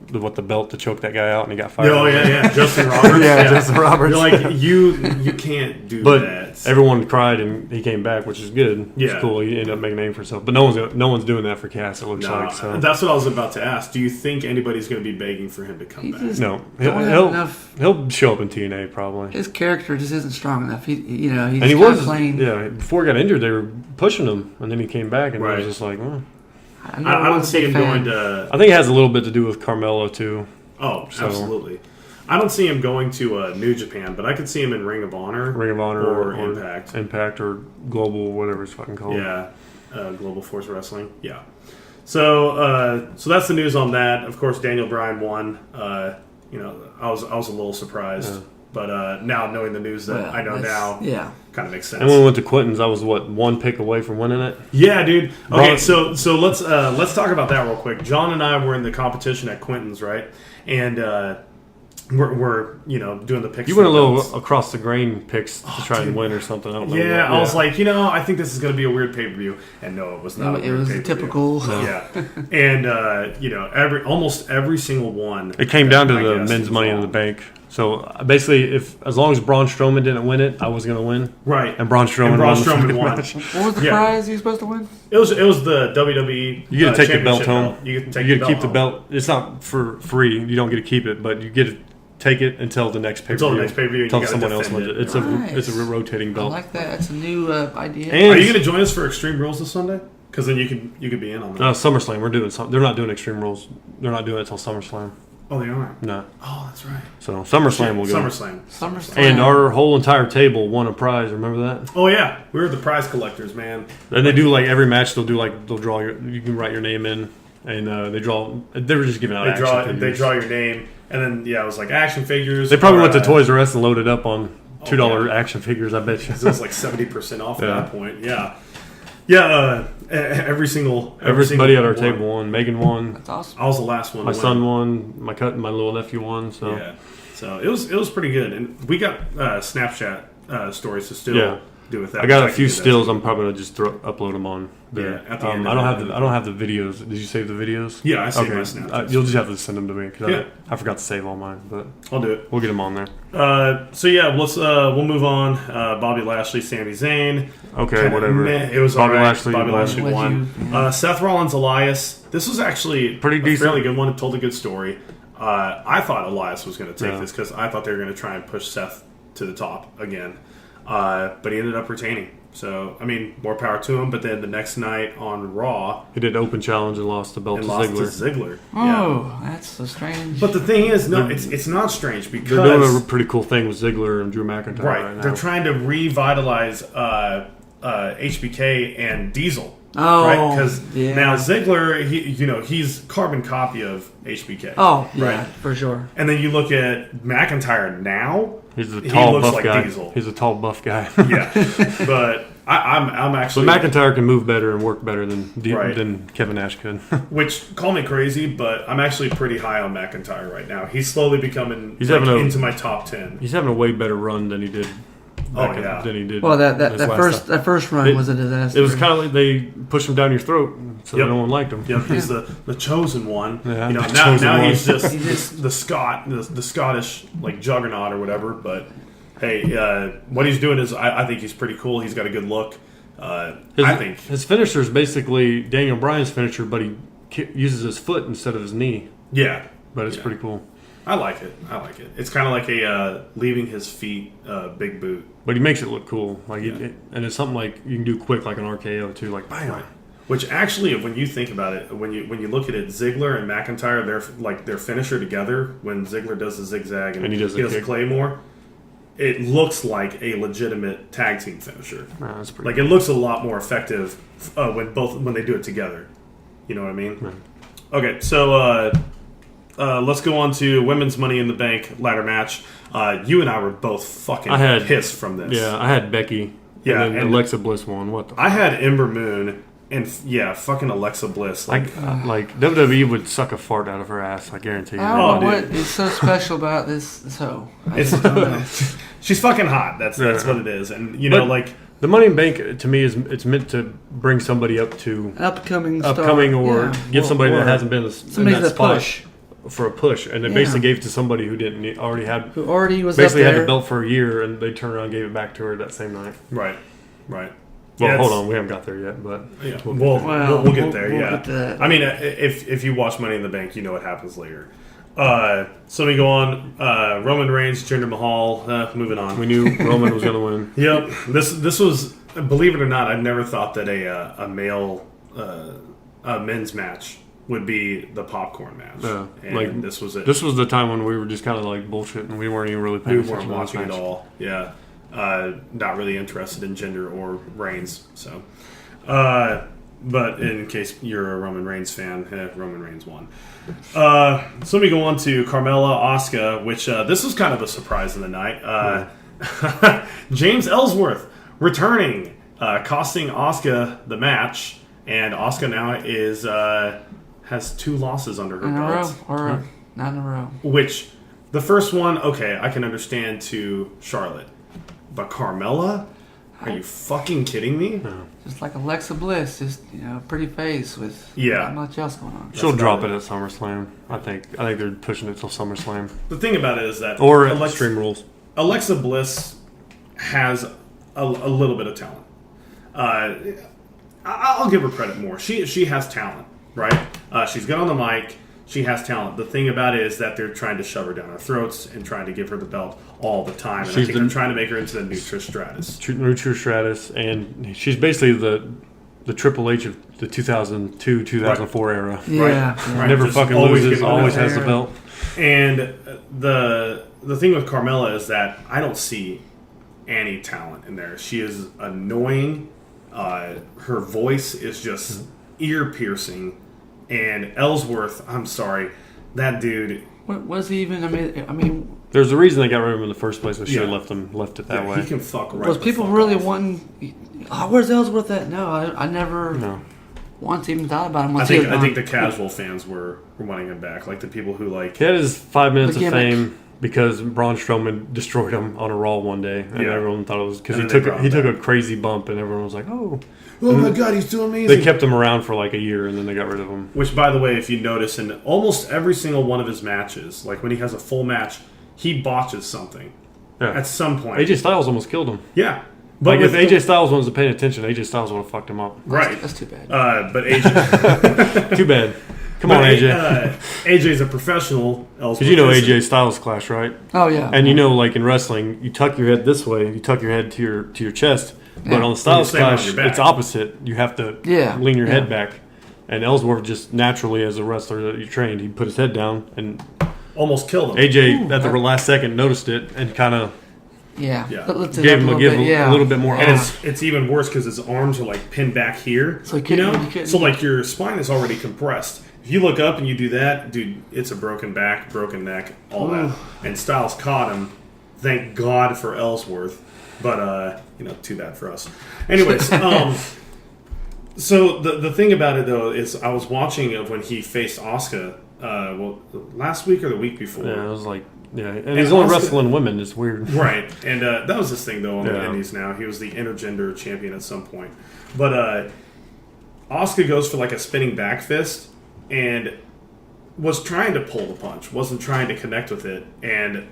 [SPEAKER 3] the belt to choke that guy out, and he got fired.
[SPEAKER 2] Oh yeah, Justin Roberts.
[SPEAKER 3] Justin Roberts.
[SPEAKER 2] You're like you can't do
[SPEAKER 3] But
[SPEAKER 2] that.
[SPEAKER 3] everyone cried, and he came back, which is good.
[SPEAKER 2] Yeah.
[SPEAKER 3] It's cool. He ended up making a name for himself. But no one's doing that for Cass. It looks like. So
[SPEAKER 2] that's what I was about to ask. Do you think anybody's going to be begging for him to come back?
[SPEAKER 3] no,
[SPEAKER 4] don't have enough.
[SPEAKER 3] he'll show up in TNA probably.
[SPEAKER 4] His character just isn't strong enough. He's
[SPEAKER 3] And he
[SPEAKER 4] kind
[SPEAKER 3] was
[SPEAKER 4] of playing.
[SPEAKER 3] Yeah, before he got injured, they were pushing him, and then he came back, and
[SPEAKER 2] Right.
[SPEAKER 3] it was just like,
[SPEAKER 2] I don't see him going to.
[SPEAKER 3] I think it has a little bit to do with Carmelo too.
[SPEAKER 2] Oh,
[SPEAKER 3] So-
[SPEAKER 2] absolutely. I don't see him going to New Japan, but I could see him in Ring of Honor. or Impact.
[SPEAKER 3] Impact or Global, whatever it's fucking called.
[SPEAKER 2] Yeah, Global Force Wrestling. Yeah. So that's the news on that. Of course, Daniel Bryan won. I was a little surprised, but now knowing the news that I know now, kind of makes sense.
[SPEAKER 3] And when we went to Quentin's, I was one pick away from winning it.
[SPEAKER 2] Yeah, dude. Okay, so let's talk about that real quick. John and I were in the competition at Quentin's, right? And we're doing the picks.
[SPEAKER 3] You went a
[SPEAKER 2] for the
[SPEAKER 3] little
[SPEAKER 2] belts.
[SPEAKER 3] across the grain picks to try and win or something. I don't know.
[SPEAKER 2] Yeah,
[SPEAKER 3] what.
[SPEAKER 2] I was like, I think this is going to be a weird pay per view, and no, it was not.
[SPEAKER 4] It was typical.
[SPEAKER 2] Yeah, and almost every single one.
[SPEAKER 3] It came down to
[SPEAKER 2] I
[SPEAKER 3] the
[SPEAKER 2] guess,
[SPEAKER 3] men's
[SPEAKER 2] was
[SPEAKER 3] Money in
[SPEAKER 2] wrong.
[SPEAKER 3] the Bank. So basically, as long as Braun Strowman didn't win it, I was going to win.
[SPEAKER 2] Right,
[SPEAKER 3] And Braun Strowman won.
[SPEAKER 2] Match.
[SPEAKER 4] What was the
[SPEAKER 2] Yeah.
[SPEAKER 4] prize he was supposed to win?
[SPEAKER 2] It was the WWE.
[SPEAKER 3] You get to take the belt
[SPEAKER 2] championship
[SPEAKER 3] home.
[SPEAKER 2] You get to take
[SPEAKER 3] You get to keep the
[SPEAKER 2] home.
[SPEAKER 3] belt. It's not for free. You don't get to keep it, but you get to take it until the next pay-per-view.
[SPEAKER 2] Until the next pay-per-view, and
[SPEAKER 3] Until
[SPEAKER 2] you gotta
[SPEAKER 3] someone else
[SPEAKER 2] defend
[SPEAKER 3] wins
[SPEAKER 2] it.
[SPEAKER 3] it. It's a
[SPEAKER 4] Nice.
[SPEAKER 3] rotating
[SPEAKER 4] I
[SPEAKER 3] belt.
[SPEAKER 4] like that. That's a new idea.
[SPEAKER 3] And
[SPEAKER 2] Are you going to join us for Extreme Rules this Sunday? Because then you could be in on that.
[SPEAKER 3] SummerSlam, we're doing something. They're not doing Extreme Rules. They're not doing it until SummerSlam.
[SPEAKER 2] Oh, they are.
[SPEAKER 3] No.
[SPEAKER 2] Oh, that's right.
[SPEAKER 3] So SummerSlam will go.
[SPEAKER 2] SummerSlam.
[SPEAKER 3] And our whole entire table won a prize. Remember that?
[SPEAKER 2] Oh yeah, we were the prize collectors, man.
[SPEAKER 3] And they do like every match. They'll draw you can write your name in, and they were just giving out.
[SPEAKER 2] They draw your name, and then it was like action figures.
[SPEAKER 3] They probably went to Toys R Us and loaded up on $2
[SPEAKER 2] yeah.
[SPEAKER 3] action figures. I bet you.
[SPEAKER 2] It was like 70% off at
[SPEAKER 3] Yeah.
[SPEAKER 2] that point. Yeah, yeah. Everybody
[SPEAKER 3] Everybody at our
[SPEAKER 2] won.
[SPEAKER 3] table won. Megan won.
[SPEAKER 4] That's awesome.
[SPEAKER 2] I was the last one.
[SPEAKER 3] My
[SPEAKER 2] to
[SPEAKER 3] son
[SPEAKER 2] win.
[SPEAKER 3] won. My little nephew won. So
[SPEAKER 2] Yeah. So it was pretty good, and we got Snapchat stories to still
[SPEAKER 3] Yeah.
[SPEAKER 2] do with that.
[SPEAKER 3] I got
[SPEAKER 2] which
[SPEAKER 3] a few
[SPEAKER 2] can do that.
[SPEAKER 3] stills. I'm probably gonna just upload them on there.
[SPEAKER 2] Yeah, at the end of
[SPEAKER 3] I don't
[SPEAKER 2] it.
[SPEAKER 3] have the videos. Did you save the videos?
[SPEAKER 2] Yeah, I saved
[SPEAKER 3] okay.
[SPEAKER 2] my Snapchat.
[SPEAKER 3] You'll just have to send them to me because
[SPEAKER 2] Yeah.
[SPEAKER 3] I forgot to save all mine, but
[SPEAKER 2] I'll do it.
[SPEAKER 3] we'll get them on there.
[SPEAKER 2] So yeah, we'll move on. Bobby Lashley, Sami Zayn.
[SPEAKER 3] Okay,
[SPEAKER 2] Kinda
[SPEAKER 3] whatever.
[SPEAKER 2] meh. It was
[SPEAKER 3] Bobby
[SPEAKER 2] all right.
[SPEAKER 3] Lashley
[SPEAKER 2] Bobby
[SPEAKER 3] won.
[SPEAKER 2] Lashley
[SPEAKER 4] What'd
[SPEAKER 2] won.
[SPEAKER 4] you-
[SPEAKER 2] Seth Rollins, Elias. This was actually
[SPEAKER 3] Pretty
[SPEAKER 2] a
[SPEAKER 3] decent.
[SPEAKER 2] fairly good one. It told a good story. I thought Elias was going to take
[SPEAKER 3] Yeah.
[SPEAKER 2] this because I thought they were going to try and push Seth to the top again, but he ended up retaining. So I mean, more power to him. But then the next night on Raw,
[SPEAKER 3] He did open challenge and lost the belt
[SPEAKER 2] and
[SPEAKER 3] to
[SPEAKER 2] lost
[SPEAKER 3] Ziggler.
[SPEAKER 2] to Ziggler. Yeah.
[SPEAKER 4] Oh, that's so strange.
[SPEAKER 2] But the thing is, no, it's not strange because
[SPEAKER 3] They're doing a pretty cool thing with Ziggler and Drew McIntyre right now.
[SPEAKER 2] They're trying to revitalize HBK and Diesel.
[SPEAKER 4] Oh,
[SPEAKER 2] right? Because
[SPEAKER 4] yeah.
[SPEAKER 2] now Ziggler, he's carbon copy of HBK.
[SPEAKER 4] Oh, yeah,
[SPEAKER 2] right?
[SPEAKER 4] for sure.
[SPEAKER 2] And then you look at McIntyre now.
[SPEAKER 3] He's a
[SPEAKER 2] he
[SPEAKER 3] tall,
[SPEAKER 2] looks
[SPEAKER 3] buff
[SPEAKER 2] like
[SPEAKER 3] guy.
[SPEAKER 2] Diesel.
[SPEAKER 3] He's a tall, buff guy.
[SPEAKER 2] Yeah, but I'm actually.
[SPEAKER 3] But McIntyre can move better and work better than
[SPEAKER 2] Right.
[SPEAKER 3] than Kevin Nash could.
[SPEAKER 2] Which, call me crazy, but I'm actually pretty high on McIntyre right now. He's slowly becoming into my top 10.
[SPEAKER 3] He's having a way better run than he did. Than he did.
[SPEAKER 4] Well, that
[SPEAKER 3] his last time.
[SPEAKER 4] first run was a disaster.
[SPEAKER 3] It was kind of like they pushed him down your throat, so
[SPEAKER 2] Yep.
[SPEAKER 3] no one liked him.
[SPEAKER 2] Yep, he's the chosen one.
[SPEAKER 3] Yeah,
[SPEAKER 2] now
[SPEAKER 3] the chosen one.
[SPEAKER 2] he's just the Scottish like juggernaut or whatever. But hey, what he's doing is I think he's pretty cool. He's got a good look. I think
[SPEAKER 3] his finisher is basically Daniel Bryan's finisher, but he uses his foot instead of his knee.
[SPEAKER 2] Yeah,
[SPEAKER 3] But it's pretty cool.
[SPEAKER 2] I like it. It's kind of like a leaving his feet big boot.
[SPEAKER 3] But he makes it look cool, and it's something like you can do quick, like an RKO too, like bam.
[SPEAKER 2] Right. Which actually, when you think about it, when you look at it, Ziggler and McIntyre, their finisher together. When Ziggler does the zigzag and he does a Claymore, it looks like a legitimate tag team finisher.
[SPEAKER 3] That's pretty.
[SPEAKER 2] Like it looks a lot more effective when they do it together. You know what I mean?
[SPEAKER 3] Right.
[SPEAKER 2] Okay, so let's go on to women's Money in the Bank ladder match. You and I were both fucking pissed from this.
[SPEAKER 3] Yeah, I had Becky.
[SPEAKER 2] Yeah,
[SPEAKER 3] and then Alexa Bliss won. What the?
[SPEAKER 2] I had Ember Moon and fucking Alexa Bliss.
[SPEAKER 3] Like WWE would suck a fart out of her ass. I guarantee you.
[SPEAKER 4] I don't know
[SPEAKER 2] dude.
[SPEAKER 4] what is so special about this. So
[SPEAKER 2] She's fucking hot. That's what it is. And
[SPEAKER 3] the Money in Bank to me it's meant to bring somebody up to
[SPEAKER 4] upcoming
[SPEAKER 3] or give somebody that hasn't been in
[SPEAKER 4] somebody
[SPEAKER 3] that
[SPEAKER 4] that
[SPEAKER 3] spot.
[SPEAKER 4] push.
[SPEAKER 3] for a push, and they basically gave it to somebody who didn't already had
[SPEAKER 4] Who already was
[SPEAKER 3] basically
[SPEAKER 4] up there.
[SPEAKER 3] had the belt for a year, and they turned around and gave it back to her that same night.
[SPEAKER 2] Right.
[SPEAKER 3] Well,
[SPEAKER 2] Yeah,
[SPEAKER 3] hold
[SPEAKER 2] it's-
[SPEAKER 3] on, we haven't got there yet, but
[SPEAKER 2] Yeah,
[SPEAKER 4] Well,
[SPEAKER 2] we'll get there.
[SPEAKER 4] we'll
[SPEAKER 2] Yeah,
[SPEAKER 4] get to that.
[SPEAKER 2] I mean, if you watch Money in the Bank, you know what happens later. So we go on. Roman Reigns, Jinder Mahal. Moving on.
[SPEAKER 3] we knew Roman was going to win.
[SPEAKER 2] Yep. This was, believe it or not, I never thought that a male a men's match would be the popcorn match.
[SPEAKER 3] Yeah,
[SPEAKER 2] And
[SPEAKER 3] like,
[SPEAKER 2] this was it.
[SPEAKER 3] This was the time when we were just kind of like bullshit, and we weren't even really
[SPEAKER 2] We
[SPEAKER 3] paying
[SPEAKER 2] weren't
[SPEAKER 3] attention to
[SPEAKER 2] watching
[SPEAKER 3] this
[SPEAKER 2] at
[SPEAKER 3] match.
[SPEAKER 2] all. Yeah. Not really interested in Jinder or Reigns. So, but in case you're a Roman Reigns fan, Roman Reigns won. So let me go on to Carmella, Asuka, which this was kind of a surprise in the night. James Ellsworth returning, costing Asuka the match, and Asuka now has 2 losses under her
[SPEAKER 4] In a row,
[SPEAKER 2] belt.
[SPEAKER 4] or not in a row.
[SPEAKER 2] Which, the first one, okay, I can understand to Charlotte. But Carmella? Are you fucking kidding me?
[SPEAKER 4] Just like Alexa Bliss, just pretty face with
[SPEAKER 2] Yeah.
[SPEAKER 4] not much else going on.
[SPEAKER 3] She'll
[SPEAKER 2] That's
[SPEAKER 3] drop
[SPEAKER 2] about
[SPEAKER 3] it at SummerSlam. I think they're pushing it till SummerSlam
[SPEAKER 2] The thing about it is that
[SPEAKER 3] or at Extreme Rules.
[SPEAKER 2] Alexa Bliss has a little bit of talent. I'll give her credit more. She has talent, right? She's good on the mic. She has talent. The thing about it is that they're trying to shove her down our throats and trying to give her the belt all the time. And I think they're trying to make her into the new Trish Stratus.
[SPEAKER 3] Neutral Stratus, and she's basically the Triple H of the 2002-2004 era.
[SPEAKER 4] Yeah,
[SPEAKER 2] Right.
[SPEAKER 4] yeah.
[SPEAKER 2] Right.
[SPEAKER 3] Never
[SPEAKER 2] Just
[SPEAKER 3] fucking
[SPEAKER 2] always
[SPEAKER 3] loses,
[SPEAKER 2] getting the
[SPEAKER 3] always
[SPEAKER 2] belt.
[SPEAKER 3] has the belt.
[SPEAKER 2] And the thing with Carmella is that I don't see any talent in there. She is annoying. Her voice is just ear piercing. And Ellsworth, I'm sorry, that dude.
[SPEAKER 4] What was he even? I mean,
[SPEAKER 3] There's a reason they got rid of him in the first place. They should have
[SPEAKER 2] Yeah.
[SPEAKER 3] left it that
[SPEAKER 2] Yeah,
[SPEAKER 3] way.
[SPEAKER 2] he can fuck right.
[SPEAKER 4] was
[SPEAKER 2] the
[SPEAKER 4] people
[SPEAKER 2] fuck
[SPEAKER 4] really
[SPEAKER 2] off.
[SPEAKER 4] wanting? Oh, where's Ellsworth at? No, I never
[SPEAKER 3] No.
[SPEAKER 4] once even thought about him.
[SPEAKER 2] I
[SPEAKER 4] Once he was
[SPEAKER 2] think the
[SPEAKER 4] gone.
[SPEAKER 2] casual fans were wanting him back, like the people who like.
[SPEAKER 3] He had his 5 minutes
[SPEAKER 4] The
[SPEAKER 3] of
[SPEAKER 4] gimmick.
[SPEAKER 3] fame because Braun Strowman destroyed him on a Raw one day, and
[SPEAKER 2] Yeah.
[SPEAKER 3] everyone thought it was because
[SPEAKER 2] And
[SPEAKER 3] he
[SPEAKER 2] then they
[SPEAKER 3] took
[SPEAKER 2] brought
[SPEAKER 3] he
[SPEAKER 2] him
[SPEAKER 3] took
[SPEAKER 2] back.
[SPEAKER 3] a crazy bump, and everyone was like, "Oh."
[SPEAKER 2] Oh my god, he's too amazing.
[SPEAKER 3] They kept him around for like a year, and then they got rid of him.
[SPEAKER 2] Which, by the way, if you notice, in almost every single one of his matches, like when he has a full match, he botches something
[SPEAKER 3] Yeah.
[SPEAKER 2] at some point.
[SPEAKER 3] AJ Styles almost killed him.
[SPEAKER 2] Yeah,
[SPEAKER 3] Like if
[SPEAKER 2] with
[SPEAKER 3] AJ Styles wasn't paying attention, AJ Styles would have fucked him up.
[SPEAKER 2] right,
[SPEAKER 4] That's too bad.
[SPEAKER 2] but AJ,
[SPEAKER 3] Too bad. Come
[SPEAKER 2] but
[SPEAKER 3] on, AJ.
[SPEAKER 2] AJ's a professional.
[SPEAKER 3] Because you know AJ Styles Clash, right?
[SPEAKER 4] Oh yeah.
[SPEAKER 3] And you know, like in wrestling, you tuck your head this way, you tuck your head to your chest. But
[SPEAKER 4] Yeah.
[SPEAKER 3] on the Styles
[SPEAKER 2] stand on
[SPEAKER 3] Clash,
[SPEAKER 2] your back.
[SPEAKER 3] it's opposite. You have to
[SPEAKER 4] Yeah.
[SPEAKER 3] lean your
[SPEAKER 4] Yeah.
[SPEAKER 3] head back. And Ellsworth just naturally, as a wrestler that you trained, he put his head down, and
[SPEAKER 2] almost killed him.
[SPEAKER 3] AJ
[SPEAKER 4] Ooh,
[SPEAKER 3] at the
[SPEAKER 4] that-
[SPEAKER 3] last second noticed it and kind of
[SPEAKER 4] yeah.
[SPEAKER 2] Yeah.
[SPEAKER 4] Lifted
[SPEAKER 3] gave
[SPEAKER 4] up
[SPEAKER 3] him
[SPEAKER 4] a
[SPEAKER 3] a,
[SPEAKER 4] little bit, yeah.
[SPEAKER 3] a little bit more.
[SPEAKER 2] And
[SPEAKER 3] oomph.
[SPEAKER 2] it's even worse because his arms are like pinned back here.
[SPEAKER 4] So he
[SPEAKER 2] you
[SPEAKER 4] couldn't-
[SPEAKER 2] know,
[SPEAKER 4] he couldn't-
[SPEAKER 2] so like your spine is already compressed. If you look up and you do that, dude, it's a broken back, broken neck, all that. And Styles caught him. Thank God for Ellsworth, but too bad for us. Anyways, so the thing about it though is I was watching it when he faced Asuka. Last week or the week before.
[SPEAKER 3] Yeah, it was like, yeah. And he's only
[SPEAKER 2] Asuka-
[SPEAKER 3] wrestling women. It's weird.
[SPEAKER 2] Right, and that was his thing though on the
[SPEAKER 3] Yeah.
[SPEAKER 2] Indies. Now he was the intergender champion at some point, but Asuka goes for like a spinning back fist and was trying to pull the punch, wasn't trying to connect with it, and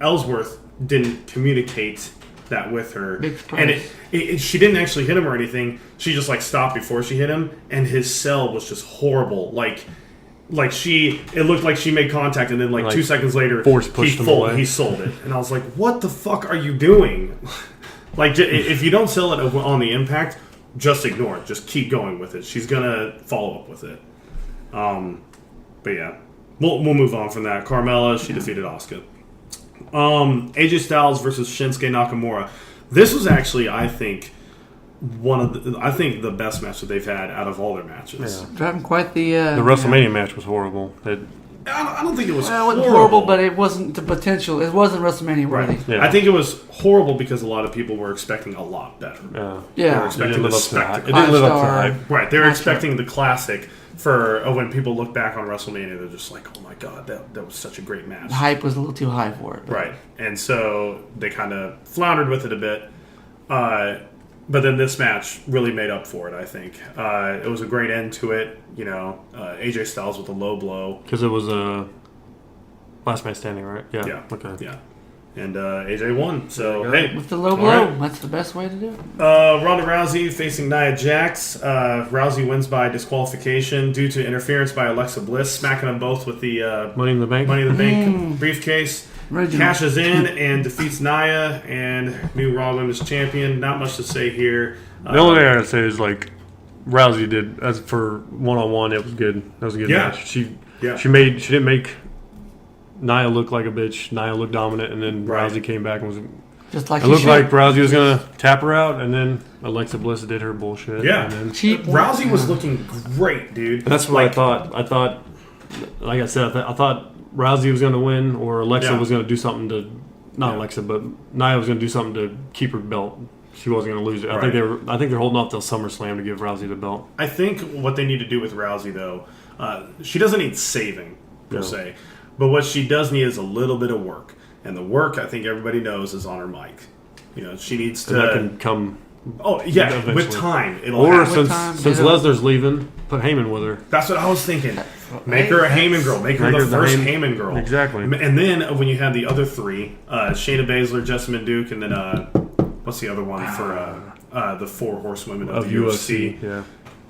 [SPEAKER 2] Ellsworth didn't communicate that with her,
[SPEAKER 4] Big surprise.
[SPEAKER 2] and she didn't actually hit him or anything. She just like stopped before she hit him, and his sell was just horrible. Like it looked like she made contact, and then like 2 seconds later,
[SPEAKER 3] force pushed him away.
[SPEAKER 2] he sold it, and I was like, "What the fuck are you doing?" Like, if you don't sell it on the impact, just ignore it. Just keep going with it. She's gonna follow up with it. But yeah, we'll move on from that. Carmella, she defeated Asuka. AJ Styles versus Shinsuke Nakamura. This was actually, I think, the best match that they've had out of all their matches.
[SPEAKER 3] Yeah.
[SPEAKER 4] Driving quite the
[SPEAKER 3] The WrestleMania match was horrible.
[SPEAKER 2] I don't think it was
[SPEAKER 4] Well, it wasn't
[SPEAKER 2] horrible,
[SPEAKER 4] horrible, but it wasn't the potential. It wasn't WrestleMania worthy.
[SPEAKER 2] right.
[SPEAKER 3] Yeah.
[SPEAKER 2] I think it was horrible because a lot of people were expecting a lot better.
[SPEAKER 3] Yeah.
[SPEAKER 2] They were
[SPEAKER 4] Yeah.
[SPEAKER 3] It
[SPEAKER 2] expecting
[SPEAKER 3] didn't
[SPEAKER 2] the
[SPEAKER 3] live up to the hype. It
[SPEAKER 2] spectacle.
[SPEAKER 3] didn't live up to the
[SPEAKER 4] Five-star.
[SPEAKER 3] hype.
[SPEAKER 2] Right, they're
[SPEAKER 4] That's
[SPEAKER 2] expecting the classic for when people look back on WrestleMania, they're just like, "Oh my god, that was such a great match."
[SPEAKER 4] The hype was a little too high for it. but-
[SPEAKER 2] Right, and so they kind of floundered with it a bit. But then this match really made up for it, I think. It was a great end to it. AJ Styles with a low blow.
[SPEAKER 3] Because it was a last man standing, right? Yeah.
[SPEAKER 2] Yeah.
[SPEAKER 3] Okay.
[SPEAKER 2] Yeah. And AJ won. So, hey.
[SPEAKER 4] With the low blow, that's the best way to do it.
[SPEAKER 2] Ronda Rousey facing Nia Jax. Rousey wins by disqualification due to interference by Alexa Bliss, smacking them both with the
[SPEAKER 3] Money in the Bank.
[SPEAKER 2] Money in the Bank briefcase.
[SPEAKER 4] Original.
[SPEAKER 2] Cashes in and defeats Nia and new Raw Women's Champion. Not much to say here.
[SPEAKER 3] The only thing I gotta say is like Rousey did as for 1-on-1. It was good. That was a good match. She didn't make Nia looked like a bitch. Nia looked dominant, and then Rousey came back and was.
[SPEAKER 4] Just like
[SPEAKER 3] it looked like Rousey was gonna tap her out, and then Alexa Bliss did her bullshit.
[SPEAKER 2] Yeah,
[SPEAKER 3] and then,
[SPEAKER 2] Rousey was looking great, dude.
[SPEAKER 3] That's what I thought. I thought, like I said, I thought Rousey was gonna win, or Alexa was gonna do something to, Alexa, but Nia was gonna do something to keep her belt. She wasn't gonna lose it.
[SPEAKER 2] Right.
[SPEAKER 3] I think they're holding off till SummerSlam to give Rousey the belt.
[SPEAKER 2] I think what they need to do with Rousey, though, she doesn't need saving per se. But what she does need is a little bit of work. And the work, I think everybody knows, is on her mic. She needs to...
[SPEAKER 3] And that can come...
[SPEAKER 2] Oh, yeah,
[SPEAKER 3] eventually.
[SPEAKER 2] with time.
[SPEAKER 3] Or since Lesnar's leaving, put Heyman with her.
[SPEAKER 2] That's what I was thinking. Make her a Heyman girl. Make her the first Heyman girl.
[SPEAKER 3] Exactly.
[SPEAKER 2] And then when you have the other three, Shayna Baszler, Jessamine Duke, and then... what's the other one for the 4 horsewomen of the UFC?
[SPEAKER 3] Yeah.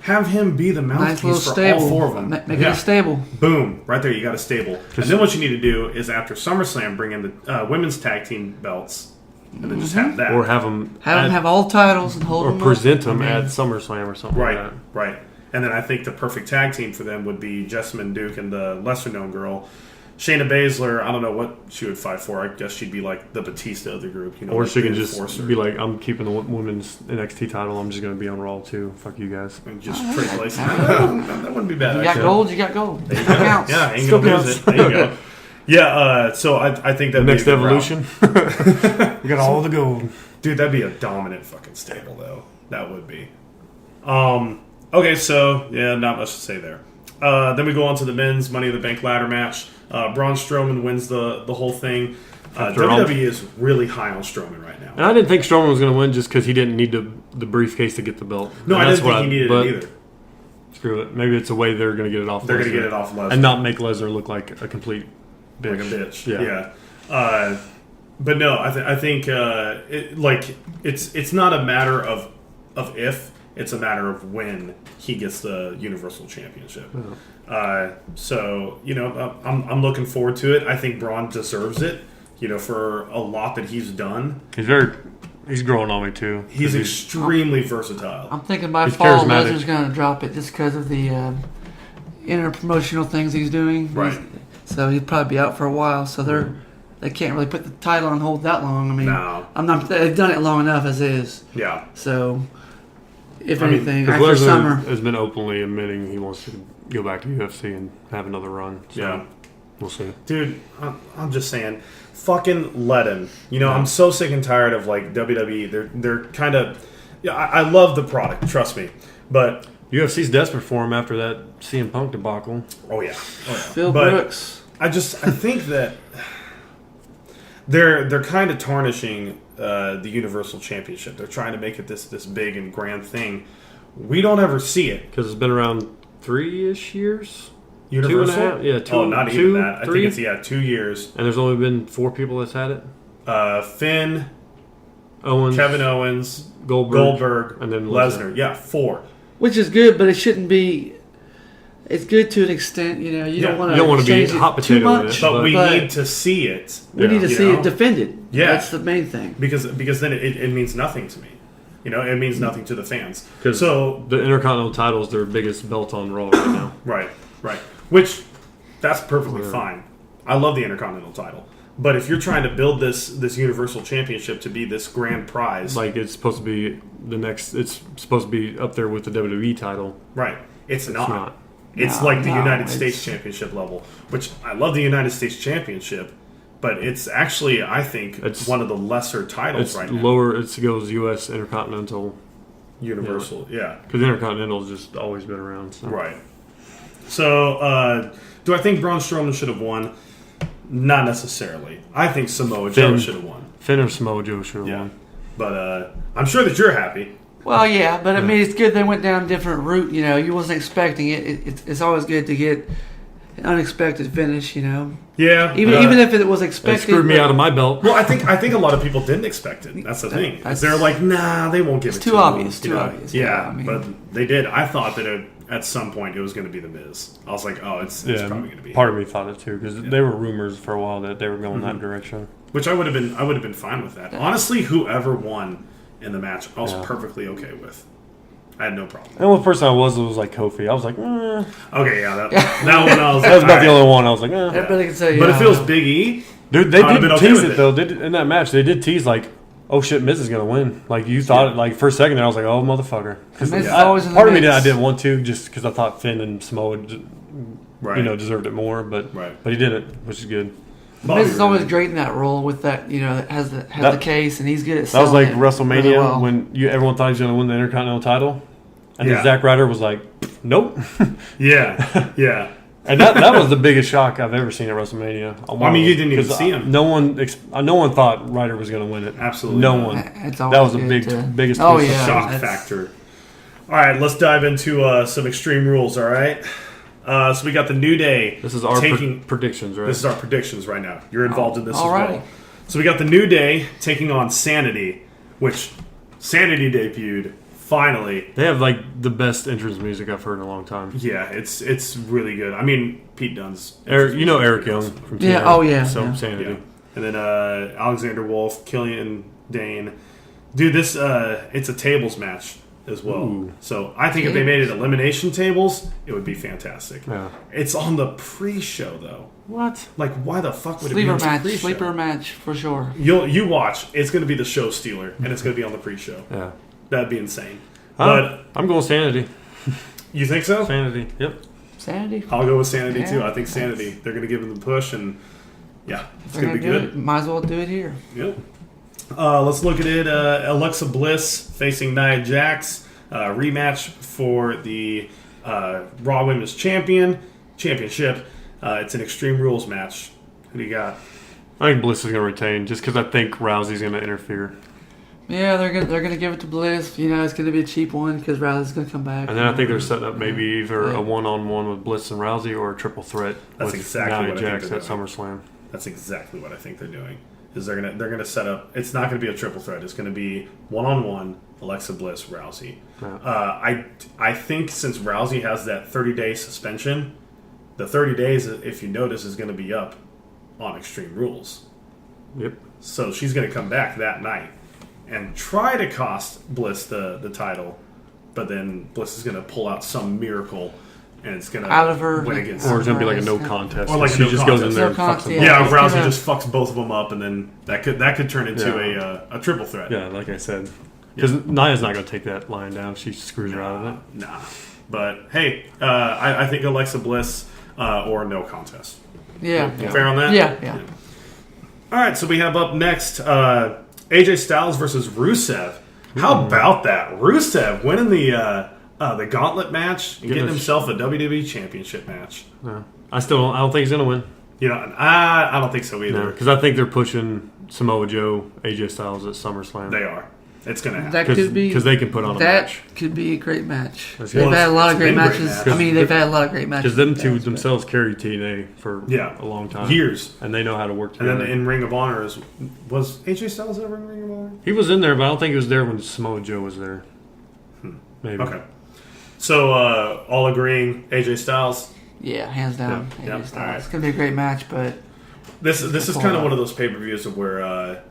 [SPEAKER 2] Have him be the mouthpiece for all 4 of them.
[SPEAKER 4] Make it a stable.
[SPEAKER 2] Boom. Right there, you got a stable. And then what you need to do is after SummerSlam, bring in the women's tag team belts. And then just have that.
[SPEAKER 3] Or have them
[SPEAKER 4] have all titles and hold them up.
[SPEAKER 3] Or present them at SummerSlam or something like that.
[SPEAKER 2] Right. And then I think the perfect tag team for them would be Jessamine Duke and the lesser-known girl. Shayna Baszler, I don't know what she would fight for. I guess she'd be like the Batista of the group.
[SPEAKER 3] Or
[SPEAKER 2] like
[SPEAKER 3] she can just be like, I'm keeping the women's NXT title. I'm just going to be on Raw too. Fuck you guys.
[SPEAKER 2] And just trade places. That wouldn't be bad.
[SPEAKER 4] You got gold, you got gold.
[SPEAKER 2] There you
[SPEAKER 4] Still
[SPEAKER 2] go.
[SPEAKER 4] counts.
[SPEAKER 2] Yeah, ain't
[SPEAKER 4] Still
[SPEAKER 2] gonna
[SPEAKER 4] counts.
[SPEAKER 2] lose it. There you go. Yeah, so I think that
[SPEAKER 3] Next Evolution. We got all the gold.
[SPEAKER 2] Dude, that'd be a dominant fucking stable, though. That would be. Okay, so, yeah, not much to say there. Then we go on to the men's Money in the Bank ladder match. Braun Strowman wins the whole thing. WWE is really high on Strowman right now.
[SPEAKER 3] And I didn't think Strowman was going to win just because he didn't need the briefcase to get the belt.
[SPEAKER 2] No,
[SPEAKER 3] and
[SPEAKER 2] I didn't think he needed it either.
[SPEAKER 3] Screw it. Maybe it's a way they're going to get it off
[SPEAKER 2] They're
[SPEAKER 3] Lesnar.
[SPEAKER 2] going to get it off Lesnar.
[SPEAKER 3] And not make Lesnar look like a complete bitch.
[SPEAKER 2] Like a bitch.
[SPEAKER 3] Yeah.
[SPEAKER 2] But no, I think it's not a matter of if, it's a matter of when he gets the Universal Championship. So I'm looking forward to it. I think Braun deserves it. For a lot that he's done.
[SPEAKER 3] He's growing on me too.
[SPEAKER 2] He's extremely versatile.
[SPEAKER 4] I'm thinking by
[SPEAKER 3] He's
[SPEAKER 4] fall
[SPEAKER 3] charismatic.
[SPEAKER 4] Lesnar's going to drop it just because of the interpromotional things he's doing.
[SPEAKER 2] Right.
[SPEAKER 4] So he'll probably be out for a while. So they can't really put the title on hold that long. I mean,
[SPEAKER 2] No.
[SPEAKER 4] they've done it long enough as is.
[SPEAKER 2] Yeah.
[SPEAKER 4] So if anything,
[SPEAKER 3] Because
[SPEAKER 4] after
[SPEAKER 3] Lesnar
[SPEAKER 4] summer,
[SPEAKER 3] has been openly admitting he wants to go back to UFC and have another run. So
[SPEAKER 2] Yeah.
[SPEAKER 3] we'll see.
[SPEAKER 2] Dude, I'm just saying, fucking let him. I'm so sick and tired of like WWE. They're kind of. Yeah, I love the product. Trust me, but
[SPEAKER 3] UFC's desperate for him after that CM Punk debacle.
[SPEAKER 2] oh yeah.
[SPEAKER 4] Phil
[SPEAKER 2] But
[SPEAKER 4] Brooks.
[SPEAKER 2] I think that they're kind of tarnishing the Universal Championship. They're trying to make it this big and grand thing. We don't ever see it
[SPEAKER 3] Because it's been around 3-ish years.
[SPEAKER 2] Universal.
[SPEAKER 3] 2.5? Yeah, two.
[SPEAKER 2] Oh, not
[SPEAKER 3] two,
[SPEAKER 2] even that. I
[SPEAKER 3] 3?
[SPEAKER 2] think it's 2 years.
[SPEAKER 3] And there's only been 4 people that's had it.
[SPEAKER 2] Finn,
[SPEAKER 3] Owens,
[SPEAKER 2] Kevin Owens,
[SPEAKER 3] Goldberg, and then
[SPEAKER 2] Lesnar. Yeah, 4.
[SPEAKER 4] Which is good, but it shouldn't be. It's good to an extent, you don't want to
[SPEAKER 3] be
[SPEAKER 4] change
[SPEAKER 3] hot
[SPEAKER 4] it too
[SPEAKER 3] potato with
[SPEAKER 4] much.
[SPEAKER 3] it,
[SPEAKER 2] But we need to see it.
[SPEAKER 4] We need to see it defended.
[SPEAKER 2] Yeah.
[SPEAKER 4] That's the main thing.
[SPEAKER 2] Because then it means nothing to me. It means nothing to the fans.
[SPEAKER 3] Because
[SPEAKER 2] so
[SPEAKER 3] the Intercontinental title is their biggest belt on Raw right now.
[SPEAKER 2] Right. Which, that's perfectly fine. I love the Intercontinental title. But if you're trying to build this Universal Championship to be this grand prize...
[SPEAKER 3] Like, it's supposed to be it's supposed to be up there with the WWE title.
[SPEAKER 2] Right. It's not. It's
[SPEAKER 4] No,
[SPEAKER 2] like the
[SPEAKER 4] no,
[SPEAKER 2] United
[SPEAKER 4] it's-
[SPEAKER 2] States Championship level, which I love the United States Championship, but it's actually, I think,
[SPEAKER 3] It's-
[SPEAKER 2] one of the lesser titles
[SPEAKER 3] It's
[SPEAKER 2] right now.
[SPEAKER 3] lower. It goes U.S. Intercontinental.
[SPEAKER 2] Universal, yeah.
[SPEAKER 3] Because Intercontinental's just always been around. So.
[SPEAKER 2] Right. So, do I think Braun Strowman should have won? Not necessarily. I think Samoa Joe should have won.
[SPEAKER 3] Finn or Samoa Joe should have won.
[SPEAKER 2] But I'm sure that you're happy.
[SPEAKER 4] Well, yeah, but I mean, it's good they went down a different route. You know, you wasn't expecting it. It's always good to get an unexpected finish. You know.
[SPEAKER 2] Yeah.
[SPEAKER 4] Even if it was
[SPEAKER 3] It
[SPEAKER 4] expected.
[SPEAKER 3] screwed me out of my belt.
[SPEAKER 2] Well, I think a lot of people didn't expect it. That's the thing. They're like, nah, they won't give it to
[SPEAKER 4] too
[SPEAKER 2] him,
[SPEAKER 4] obvious.
[SPEAKER 2] you
[SPEAKER 4] Too
[SPEAKER 2] know?
[SPEAKER 4] obvious.
[SPEAKER 2] Yeah,
[SPEAKER 4] I mean,
[SPEAKER 2] but they did. I thought that at some point it was going to be the Miz. I was like, oh, it's probably going to be.
[SPEAKER 3] Part of me thought it too because there were rumors for a while that they were going that direction.
[SPEAKER 2] Which I would have been fine with that. Honestly, whoever won in the match, I was perfectly okay with. I had no problem.
[SPEAKER 3] And the person I was like Kofi. I was like,
[SPEAKER 2] okay, yeah, that one I was.
[SPEAKER 3] That was about the only one. I was like,
[SPEAKER 4] everybody can say.
[SPEAKER 2] But it feels Big E.
[SPEAKER 3] Dude, they did
[SPEAKER 2] okay
[SPEAKER 3] tease
[SPEAKER 2] with
[SPEAKER 3] it though. In that match, they did tease like, "Oh shit, Miz is gonna win." Like you thought, like for a second there, I was like, "Oh motherfucker." Because
[SPEAKER 4] Miz is always in the
[SPEAKER 3] part of me
[SPEAKER 4] mix.
[SPEAKER 3] I didn't want to, just because I thought Finn and Samoa,
[SPEAKER 2] Right.
[SPEAKER 3] deserved it more. But he didn't, which is good.
[SPEAKER 4] Miz is always great in that role with that. That has the case, and he's good at.
[SPEAKER 3] That was like
[SPEAKER 4] selling it
[SPEAKER 3] WrestleMania
[SPEAKER 4] really well.
[SPEAKER 3] when everyone thought he was gonna win the Intercontinental title, and then
[SPEAKER 2] Yeah.
[SPEAKER 3] Zack Ryder was like, "Nope."
[SPEAKER 2] Yeah.
[SPEAKER 3] And that was the biggest shock I've ever seen at WrestleMania.
[SPEAKER 2] I mean, you didn't even see him.
[SPEAKER 3] No one thought Ryder was going to win it.
[SPEAKER 2] Absolutely
[SPEAKER 3] no
[SPEAKER 2] not.
[SPEAKER 3] one.
[SPEAKER 4] It's
[SPEAKER 3] That
[SPEAKER 4] always
[SPEAKER 3] was the
[SPEAKER 4] good
[SPEAKER 3] biggest
[SPEAKER 4] Oh,
[SPEAKER 3] piece of
[SPEAKER 4] yeah.
[SPEAKER 2] Shock
[SPEAKER 4] that's-
[SPEAKER 2] factor. All right, let's dive into some Extreme Rules. All right. So we got the New Day.
[SPEAKER 3] This is our
[SPEAKER 2] taking.
[SPEAKER 3] predictions, right?
[SPEAKER 2] This is our predictions right now. You're involved in this as
[SPEAKER 4] alrighty.
[SPEAKER 2] well. So we got the New Day taking on Sanity, which Sanity debuted finally.
[SPEAKER 3] They have like the best entrance music I've heard in a long time.
[SPEAKER 2] Yeah, it's really good. I mean, Pete Dunne's.
[SPEAKER 3] Eric Young from TNA.
[SPEAKER 4] Yeah, oh, yeah,
[SPEAKER 3] So
[SPEAKER 4] yeah.
[SPEAKER 3] Sanity.
[SPEAKER 2] Yeah. And then Alexander Wolf, Killian Dane. Dude, this it's a tables match as well.
[SPEAKER 3] Ooh.
[SPEAKER 2] So I think if they made it elimination tables, it would be fantastic.
[SPEAKER 3] Yeah.
[SPEAKER 2] It's on the pre-show though.
[SPEAKER 3] What?
[SPEAKER 2] Like, why the fuck would it be
[SPEAKER 4] Sleeper
[SPEAKER 2] on the
[SPEAKER 4] match,
[SPEAKER 2] pre-show?
[SPEAKER 4] sleeper match for sure.
[SPEAKER 2] You watch. It's going to be the show stealer, and it's going to be on the pre-show.
[SPEAKER 3] Yeah.
[SPEAKER 2] That'd be insane.
[SPEAKER 3] Huh? I'm going Sanity.
[SPEAKER 2] You think so?
[SPEAKER 3] Sanity. Yep.
[SPEAKER 4] Sanity.
[SPEAKER 2] I'll go with Sanity too.
[SPEAKER 4] Yeah.
[SPEAKER 2] I think Sanity. They're going to give him the push, and yeah, it's
[SPEAKER 4] They're
[SPEAKER 2] going to be
[SPEAKER 4] do
[SPEAKER 2] good.
[SPEAKER 4] it. Might as well do it here.
[SPEAKER 2] Yep. Let's look at it. Alexa Bliss facing Nia Jax. Rematch for the Raw Women's Championship. It's an Extreme Rules match. Who do you got?
[SPEAKER 3] I think Bliss is going to retain just because I think Rousey's going to interfere.
[SPEAKER 4] Yeah, they're gonna give it to Bliss. It's gonna be a cheap one because Rousey's gonna come back.
[SPEAKER 3] And then I think they're setting up maybe either a one-on-one with Bliss and Rousey or a triple threat
[SPEAKER 2] That's
[SPEAKER 3] with
[SPEAKER 2] exactly
[SPEAKER 3] Nia
[SPEAKER 2] what I think
[SPEAKER 3] Jax
[SPEAKER 2] they're
[SPEAKER 3] at
[SPEAKER 2] doing.
[SPEAKER 3] SummerSlam.
[SPEAKER 2] That's exactly what I think they're doing. Is they're gonna set up. It's not gonna be a triple threat. It's gonna be one-on-one. Alexa Bliss, Rousey.
[SPEAKER 3] Yeah.
[SPEAKER 2] I think since Rousey has that 30-day suspension, the 30 days, if you notice, is gonna be up on Extreme Rules.
[SPEAKER 3] Yep.
[SPEAKER 2] So she's gonna come back that night and try to cost Bliss the title, but then Bliss is gonna pull out some miracle. And it's gonna
[SPEAKER 4] Out of her,
[SPEAKER 2] win against,
[SPEAKER 3] Or it's going to be like a no contest.
[SPEAKER 2] Or like a
[SPEAKER 3] she
[SPEAKER 2] no
[SPEAKER 3] just
[SPEAKER 2] contest.
[SPEAKER 3] goes in there
[SPEAKER 4] No
[SPEAKER 3] and fucks
[SPEAKER 4] contest,
[SPEAKER 3] them
[SPEAKER 4] yeah.
[SPEAKER 3] up.
[SPEAKER 2] yeah, Rousey
[SPEAKER 4] gonna-
[SPEAKER 2] just fucks both of them up, and then that could turn into a triple threat.
[SPEAKER 3] Yeah, like I said. Because Nia's not going to take that line down. She screws her out of it.
[SPEAKER 2] Nah. But hey, I think Alexa Bliss or no contest.
[SPEAKER 4] Yeah.
[SPEAKER 2] Fair on that?
[SPEAKER 4] Yeah.
[SPEAKER 2] All right, so we have up next AJ Styles versus Rusev. How about that? Rusev winning the gauntlet match and getting himself a WWE Championship match.
[SPEAKER 3] Yeah. I don't think he's going to win.
[SPEAKER 2] I don't think so either.
[SPEAKER 3] Because I think they're pushing Samoa Joe, AJ Styles at SummerSlam.
[SPEAKER 2] They are. It's going to happen.
[SPEAKER 4] That could be
[SPEAKER 3] Because they can put on a
[SPEAKER 4] that
[SPEAKER 3] match.
[SPEAKER 4] could be a great match.
[SPEAKER 3] That's
[SPEAKER 4] They've
[SPEAKER 3] good.
[SPEAKER 4] had a lot of
[SPEAKER 2] It's
[SPEAKER 4] great
[SPEAKER 2] been great
[SPEAKER 4] matches.
[SPEAKER 2] matches.
[SPEAKER 4] I mean, they've had a lot of great matches.
[SPEAKER 3] Because them two themselves carried TNA for a long time.
[SPEAKER 2] Years.
[SPEAKER 3] And they know how to work
[SPEAKER 2] And
[SPEAKER 3] together.
[SPEAKER 2] then in Ring of Honor, was AJ Styles ever in Ring of Honor?
[SPEAKER 3] He was in there, but I don't think he was there when Samoa Joe was there. Maybe.
[SPEAKER 2] Okay. So, all agreeing AJ Styles.
[SPEAKER 4] Yeah, hands down.
[SPEAKER 2] Yep.
[SPEAKER 4] AJ
[SPEAKER 2] Yep.
[SPEAKER 4] Styles.
[SPEAKER 2] Alright.
[SPEAKER 4] It's gonna be a great match, but
[SPEAKER 2] This is
[SPEAKER 4] Hold
[SPEAKER 2] kind of
[SPEAKER 4] on.
[SPEAKER 2] one of those pay-per-views of where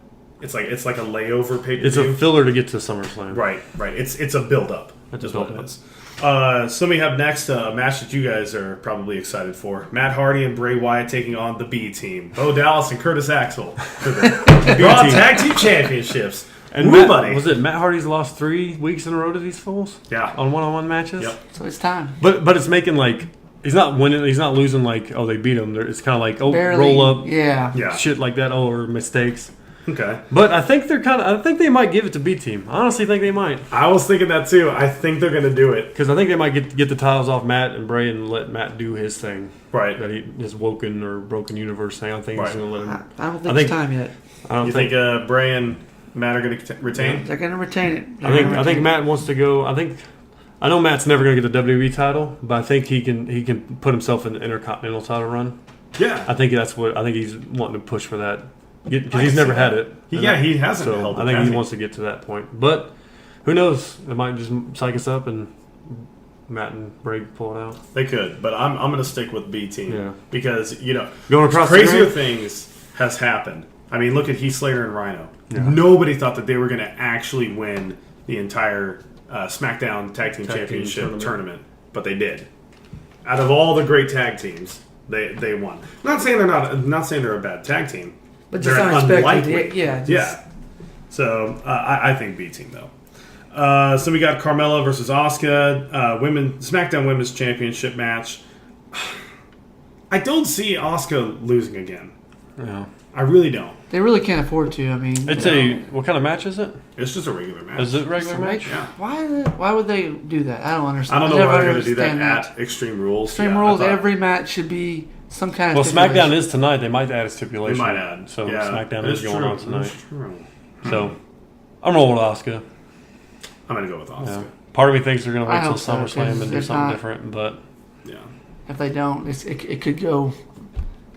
[SPEAKER 2] it's like a layover pay-per-view.
[SPEAKER 3] It's a filler to get to SummerSlam.
[SPEAKER 2] Right. It's a build-up.
[SPEAKER 3] It's a
[SPEAKER 2] Is what it
[SPEAKER 3] build-up.
[SPEAKER 2] is. So we have next a match that you guys are probably excited for: Matt Hardy and Bray Wyatt taking on the B Team, Bo Dallas and Curtis Axel for the Raw
[SPEAKER 3] Team.
[SPEAKER 2] Tag Team Championships.
[SPEAKER 3] And
[SPEAKER 2] Ooh,
[SPEAKER 3] Matt,
[SPEAKER 2] buddy.
[SPEAKER 3] was it Matt Hardy's lost 3 weeks in a row to these fools?
[SPEAKER 2] Yeah.
[SPEAKER 3] On one-on-one matches?
[SPEAKER 2] Yep.
[SPEAKER 4] so it's time.
[SPEAKER 3] But it's making like he's not winning. He's not losing like they beat him. It's kind of like
[SPEAKER 4] Barely.
[SPEAKER 3] roll up,
[SPEAKER 4] Yeah.
[SPEAKER 2] Yeah.
[SPEAKER 3] shit like that, or mistakes.
[SPEAKER 2] Okay.
[SPEAKER 3] But I think I think they might give it to B Team. I honestly think they might
[SPEAKER 2] I was thinking that too. I think they're going to do it.
[SPEAKER 3] because I think they might get the titles off Matt and Bray and let Matt do his thing.
[SPEAKER 2] Right.
[SPEAKER 3] That his woken or broken universe thing. I don't think he's
[SPEAKER 2] Right.
[SPEAKER 3] going to let him.
[SPEAKER 4] I don't
[SPEAKER 3] I
[SPEAKER 4] think
[SPEAKER 3] think-
[SPEAKER 4] it's time yet.
[SPEAKER 3] I don't
[SPEAKER 2] You think Bray and Matt are going to retain?
[SPEAKER 4] They're going to retain it.
[SPEAKER 3] I think Matt wants to go. I know Matt's never going to get the WWE title, but I think he can put himself in the Intercontinental title run.
[SPEAKER 2] Yeah.
[SPEAKER 3] I think he's wanting to push for that because he's never had it.
[SPEAKER 2] He hasn't held it.
[SPEAKER 3] I think he wants to get to that point. But who knows? It might just psych us up and Matt and Bray pull it out.
[SPEAKER 2] They could, but I'm going to stick with B Team because
[SPEAKER 3] going across
[SPEAKER 2] crazier things has happened. I mean, look at Heath Slater and Rhino. Yeah. Nobody thought that they were going to actually win the entire SmackDown Tag Team Championship tournament, but they did. Out of all the great tag teams, they won. Not saying they're a bad tag team,
[SPEAKER 4] but just unexpected. Yeah.
[SPEAKER 2] So I think B Team though. So we got Carmella versus Asuka, SmackDown Women's Championship match. I don't see Asuka losing again.
[SPEAKER 3] Yeah.
[SPEAKER 2] I really don't.
[SPEAKER 4] They really can't afford to. I mean,
[SPEAKER 3] what kind of match is it?
[SPEAKER 2] It's just a regular match.
[SPEAKER 3] Is it a regular match?
[SPEAKER 2] Yeah.
[SPEAKER 4] Why would they do that? I don't understand.
[SPEAKER 2] I don't know why they're going to do that at Extreme Rules.
[SPEAKER 4] Extreme Rules, every match should be some kind of
[SPEAKER 3] SmackDown is tonight. They might add a stipulation.
[SPEAKER 2] They might add.
[SPEAKER 3] So SmackDown is going on tonight.
[SPEAKER 2] That's true.
[SPEAKER 3] So I'm rolling with Asuka.
[SPEAKER 2] I'm going to go with Asuka.
[SPEAKER 3] Yeah. Part of me thinks they're going to wait till SummerSlam and do something different, but
[SPEAKER 4] if they don't, it could go.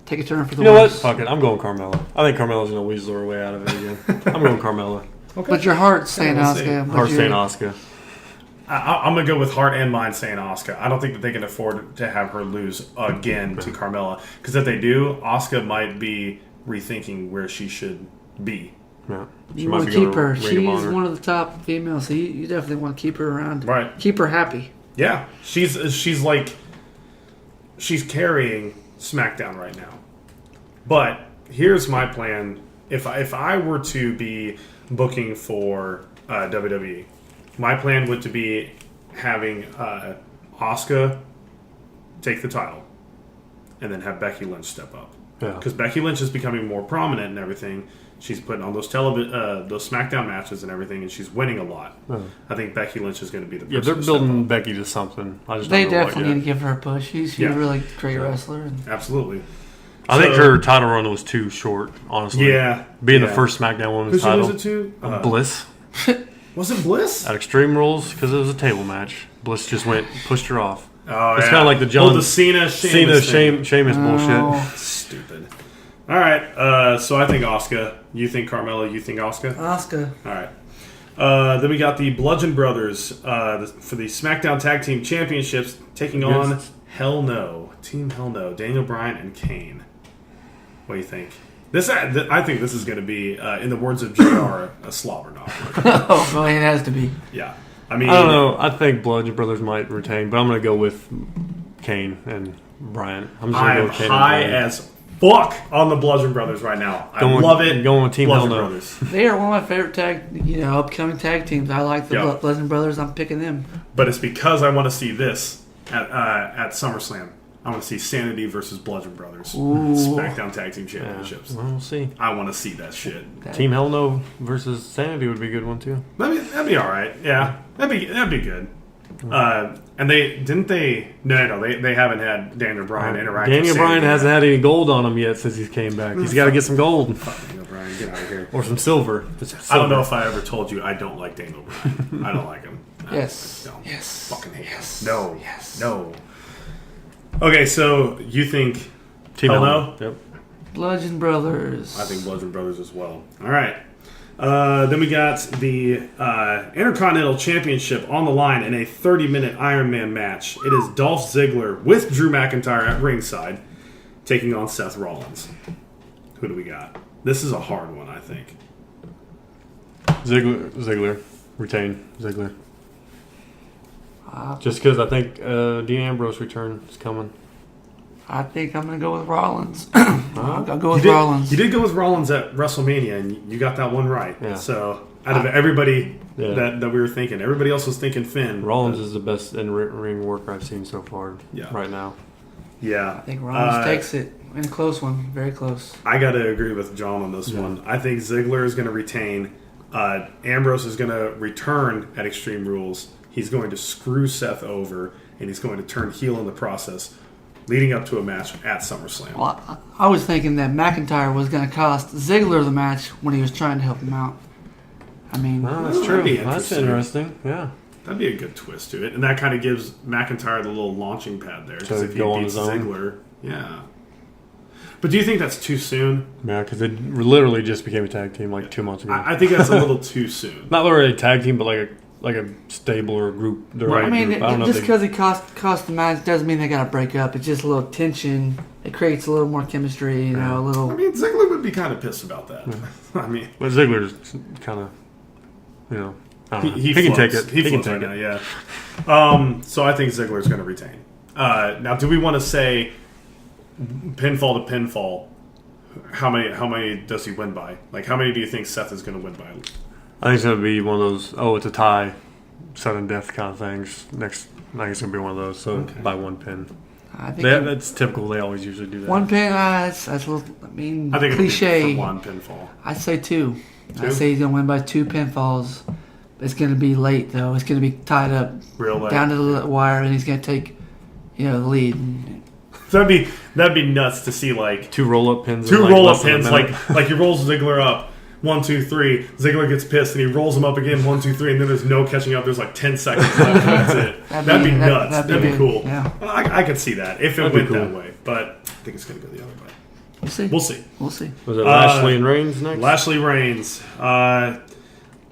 [SPEAKER 4] Take a turn for the
[SPEAKER 3] You know what? Fuck it. I'm going Carmella. I think Carmella's going to weasel her way out of it again. I'm going Carmella.
[SPEAKER 4] Okay. But your heart's saying Asuka.
[SPEAKER 3] Heart's saying Asuka.
[SPEAKER 2] I'm going to go with heart and mind saying Asuka. I don't think that they can afford to have her lose again to Carmella. Because if they do, Asuka might be rethinking where she should be.
[SPEAKER 3] Yeah.
[SPEAKER 4] You want to keep her. She's one of the top females, so you definitely want to keep her around.
[SPEAKER 2] Right.
[SPEAKER 4] Keep her happy.
[SPEAKER 2] Yeah. She's carrying SmackDown right now. But here's my plan. If I were to be booking for WWE, my plan would to be having Asuka take the title and then have Becky Lynch step up. Because Becky Lynch is becoming more prominent and everything. She's putting on those SmackDown matches and everything, and she's winning a lot. I think Becky Lynch is going to be the person.
[SPEAKER 3] Yeah, they're building Becky to something.
[SPEAKER 4] They definitely need to give her a push. She's a really great wrestler.
[SPEAKER 2] Absolutely.
[SPEAKER 3] I think her title run was too short, honestly.
[SPEAKER 2] Yeah.
[SPEAKER 3] Being the first SmackDown Women's title.
[SPEAKER 2] Who was it to?
[SPEAKER 3] Bliss.
[SPEAKER 2] Was it Bliss?
[SPEAKER 3] At Extreme Rules, because it was a table match. Bliss just pushed her off.
[SPEAKER 2] Oh,
[SPEAKER 3] it's kind of like the John
[SPEAKER 2] Cena
[SPEAKER 3] Sheamus bullshit.
[SPEAKER 2] Stupid. All right, so I think Asuka. You think Carmella. You think Asuka.
[SPEAKER 4] Asuka.
[SPEAKER 2] All right. Then we got the Bludgeon Brothers for the SmackDown Tag Team Championships taking on Team Hell No, Daniel Bryan and Kane. What do you think? I think this is going to be, in the words of JR, a slobber knocker.
[SPEAKER 4] Oh, well, it has to be.
[SPEAKER 2] Yeah. I mean,
[SPEAKER 3] I don't know. I think Bludgeon Brothers might retain, but I'm going to go with Kane and Bryan. I'm just going to go with Kane
[SPEAKER 2] high
[SPEAKER 3] and Bryan.
[SPEAKER 2] as fuck on the Bludgeon Brothers right now. I love it.
[SPEAKER 3] Going with Team
[SPEAKER 2] Bludgeon
[SPEAKER 3] Hell No.
[SPEAKER 2] Brothers.
[SPEAKER 4] They are one of my favorite upcoming tag teams. I like the Bludgeon Brothers. I'm picking them.
[SPEAKER 2] But it's because I want to see this at SummerSlam. I want to see Sanity versus Bludgeon Brothers. SmackDown Tag Team Championships.
[SPEAKER 3] Yeah, we'll see.
[SPEAKER 2] I want to see that shit.
[SPEAKER 3] Team Hell No versus Sanity would be a good one too.
[SPEAKER 2] That'd be all right. Yeah, that'd be good. And they haven't had Daniel Bryan interact.
[SPEAKER 3] Daniel Bryan hasn't had any gold on him yet since he came back. He's got to get some gold.
[SPEAKER 2] Fuck Daniel Bryan, get out of here.
[SPEAKER 3] Or some silver.
[SPEAKER 2] I don't know if I ever told you I don't like Daniel Bryan. I don't like him.
[SPEAKER 4] Yes.
[SPEAKER 2] Yes. Fucking hate him. No. Yes. No. Okay, so you think
[SPEAKER 3] Team
[SPEAKER 2] Hell No?
[SPEAKER 3] Yep.
[SPEAKER 4] Bludgeon Brothers.
[SPEAKER 2] I think Bludgeon Brothers as well. All right. Then we got the Intercontinental Championship on the line in a 30-minute Iron Man match. It is Dolph Ziggler with Drew McIntyre at ringside taking on Seth Rollins. Who do we got? This is a hard one, I think.
[SPEAKER 3] Ziggler. Retain Ziggler. Just because I think Dean Ambrose return is coming.
[SPEAKER 4] I think I'm going to go with Rollins. I'll go with Rollins.
[SPEAKER 2] You did go with Rollins at WrestleMania, and you got that one right.
[SPEAKER 3] Yeah.
[SPEAKER 2] So out of everybody that we were thinking, everybody else was thinking Finn.
[SPEAKER 3] Rollins is the best in-ring worker I've seen so far right now.
[SPEAKER 2] Yeah.
[SPEAKER 4] I think Rollins takes it in a close one. Very close.
[SPEAKER 2] I got to agree with John on this one. I think Ziggler is going to retain. Ambrose is going to return at Extreme Rules. He's going to screw Seth over, and he's going to turn heel in the process, leading up to a match at SummerSlam.
[SPEAKER 4] Well, I was thinking that McIntyre was going to cost Ziggler the match when he was trying to help him out. I mean,
[SPEAKER 3] well, that's true. That's interesting. Yeah.
[SPEAKER 2] That'd be a good twist to it. And that kind of gives McIntyre the little launching pad there. Because if he beats Ziggler, yeah. But do you think that's too soon?
[SPEAKER 3] Yeah, because they literally just became a tag team like 2 months ago.
[SPEAKER 2] I think that's a little too soon.
[SPEAKER 3] Not literally a tag team, but like a stable or a group.
[SPEAKER 2] Right.
[SPEAKER 4] I mean,
[SPEAKER 3] group. I don't know
[SPEAKER 4] just because he cost the match doesn't mean they got to break up. It's just a little tension. It creates a little more chemistry, you know, a little...
[SPEAKER 2] I mean, Ziggler would be kind of pissed about that. Yeah. I mean...
[SPEAKER 3] But Ziggler's kind of, you know...
[SPEAKER 2] He
[SPEAKER 3] can take it.
[SPEAKER 2] He can take it, yeah. So I think Ziggler's going to retain. Now, do we want to say pinfall to pinfall? How many does he win by? Like, how many do you think Seth is going to win by?
[SPEAKER 3] I think it's going to be one of those, it's a tie, sudden death kind of things. I think it's going to be one of those, so by one pin.
[SPEAKER 4] I think
[SPEAKER 3] that's typical. They always usually do that.
[SPEAKER 4] One pin, that's a little, I think cliche.
[SPEAKER 2] It'll be for one pinfall.
[SPEAKER 4] I'd say two. I'd say he's going to win by 2 pinfalls. It's going to be late, though. It's going to be tied up
[SPEAKER 2] real late
[SPEAKER 4] down to the wire, and he's going to take, the lead.
[SPEAKER 2] That'd be nuts to see, like
[SPEAKER 3] 2 roll-up pins.
[SPEAKER 2] Like he rolls Ziggler up 1, 2, 3. Ziggler gets pissed and he rolls him up again 1, 2, 3, and then there's no catching up. There's like 10 seconds left. And that's it. That'd be nuts. That'd be cool.
[SPEAKER 4] Yeah.
[SPEAKER 2] I could see that if it went that way, but I think it's going to go the other way. We'll see.
[SPEAKER 3] Was it Lashley and Reigns next?
[SPEAKER 2] Lashley Reigns.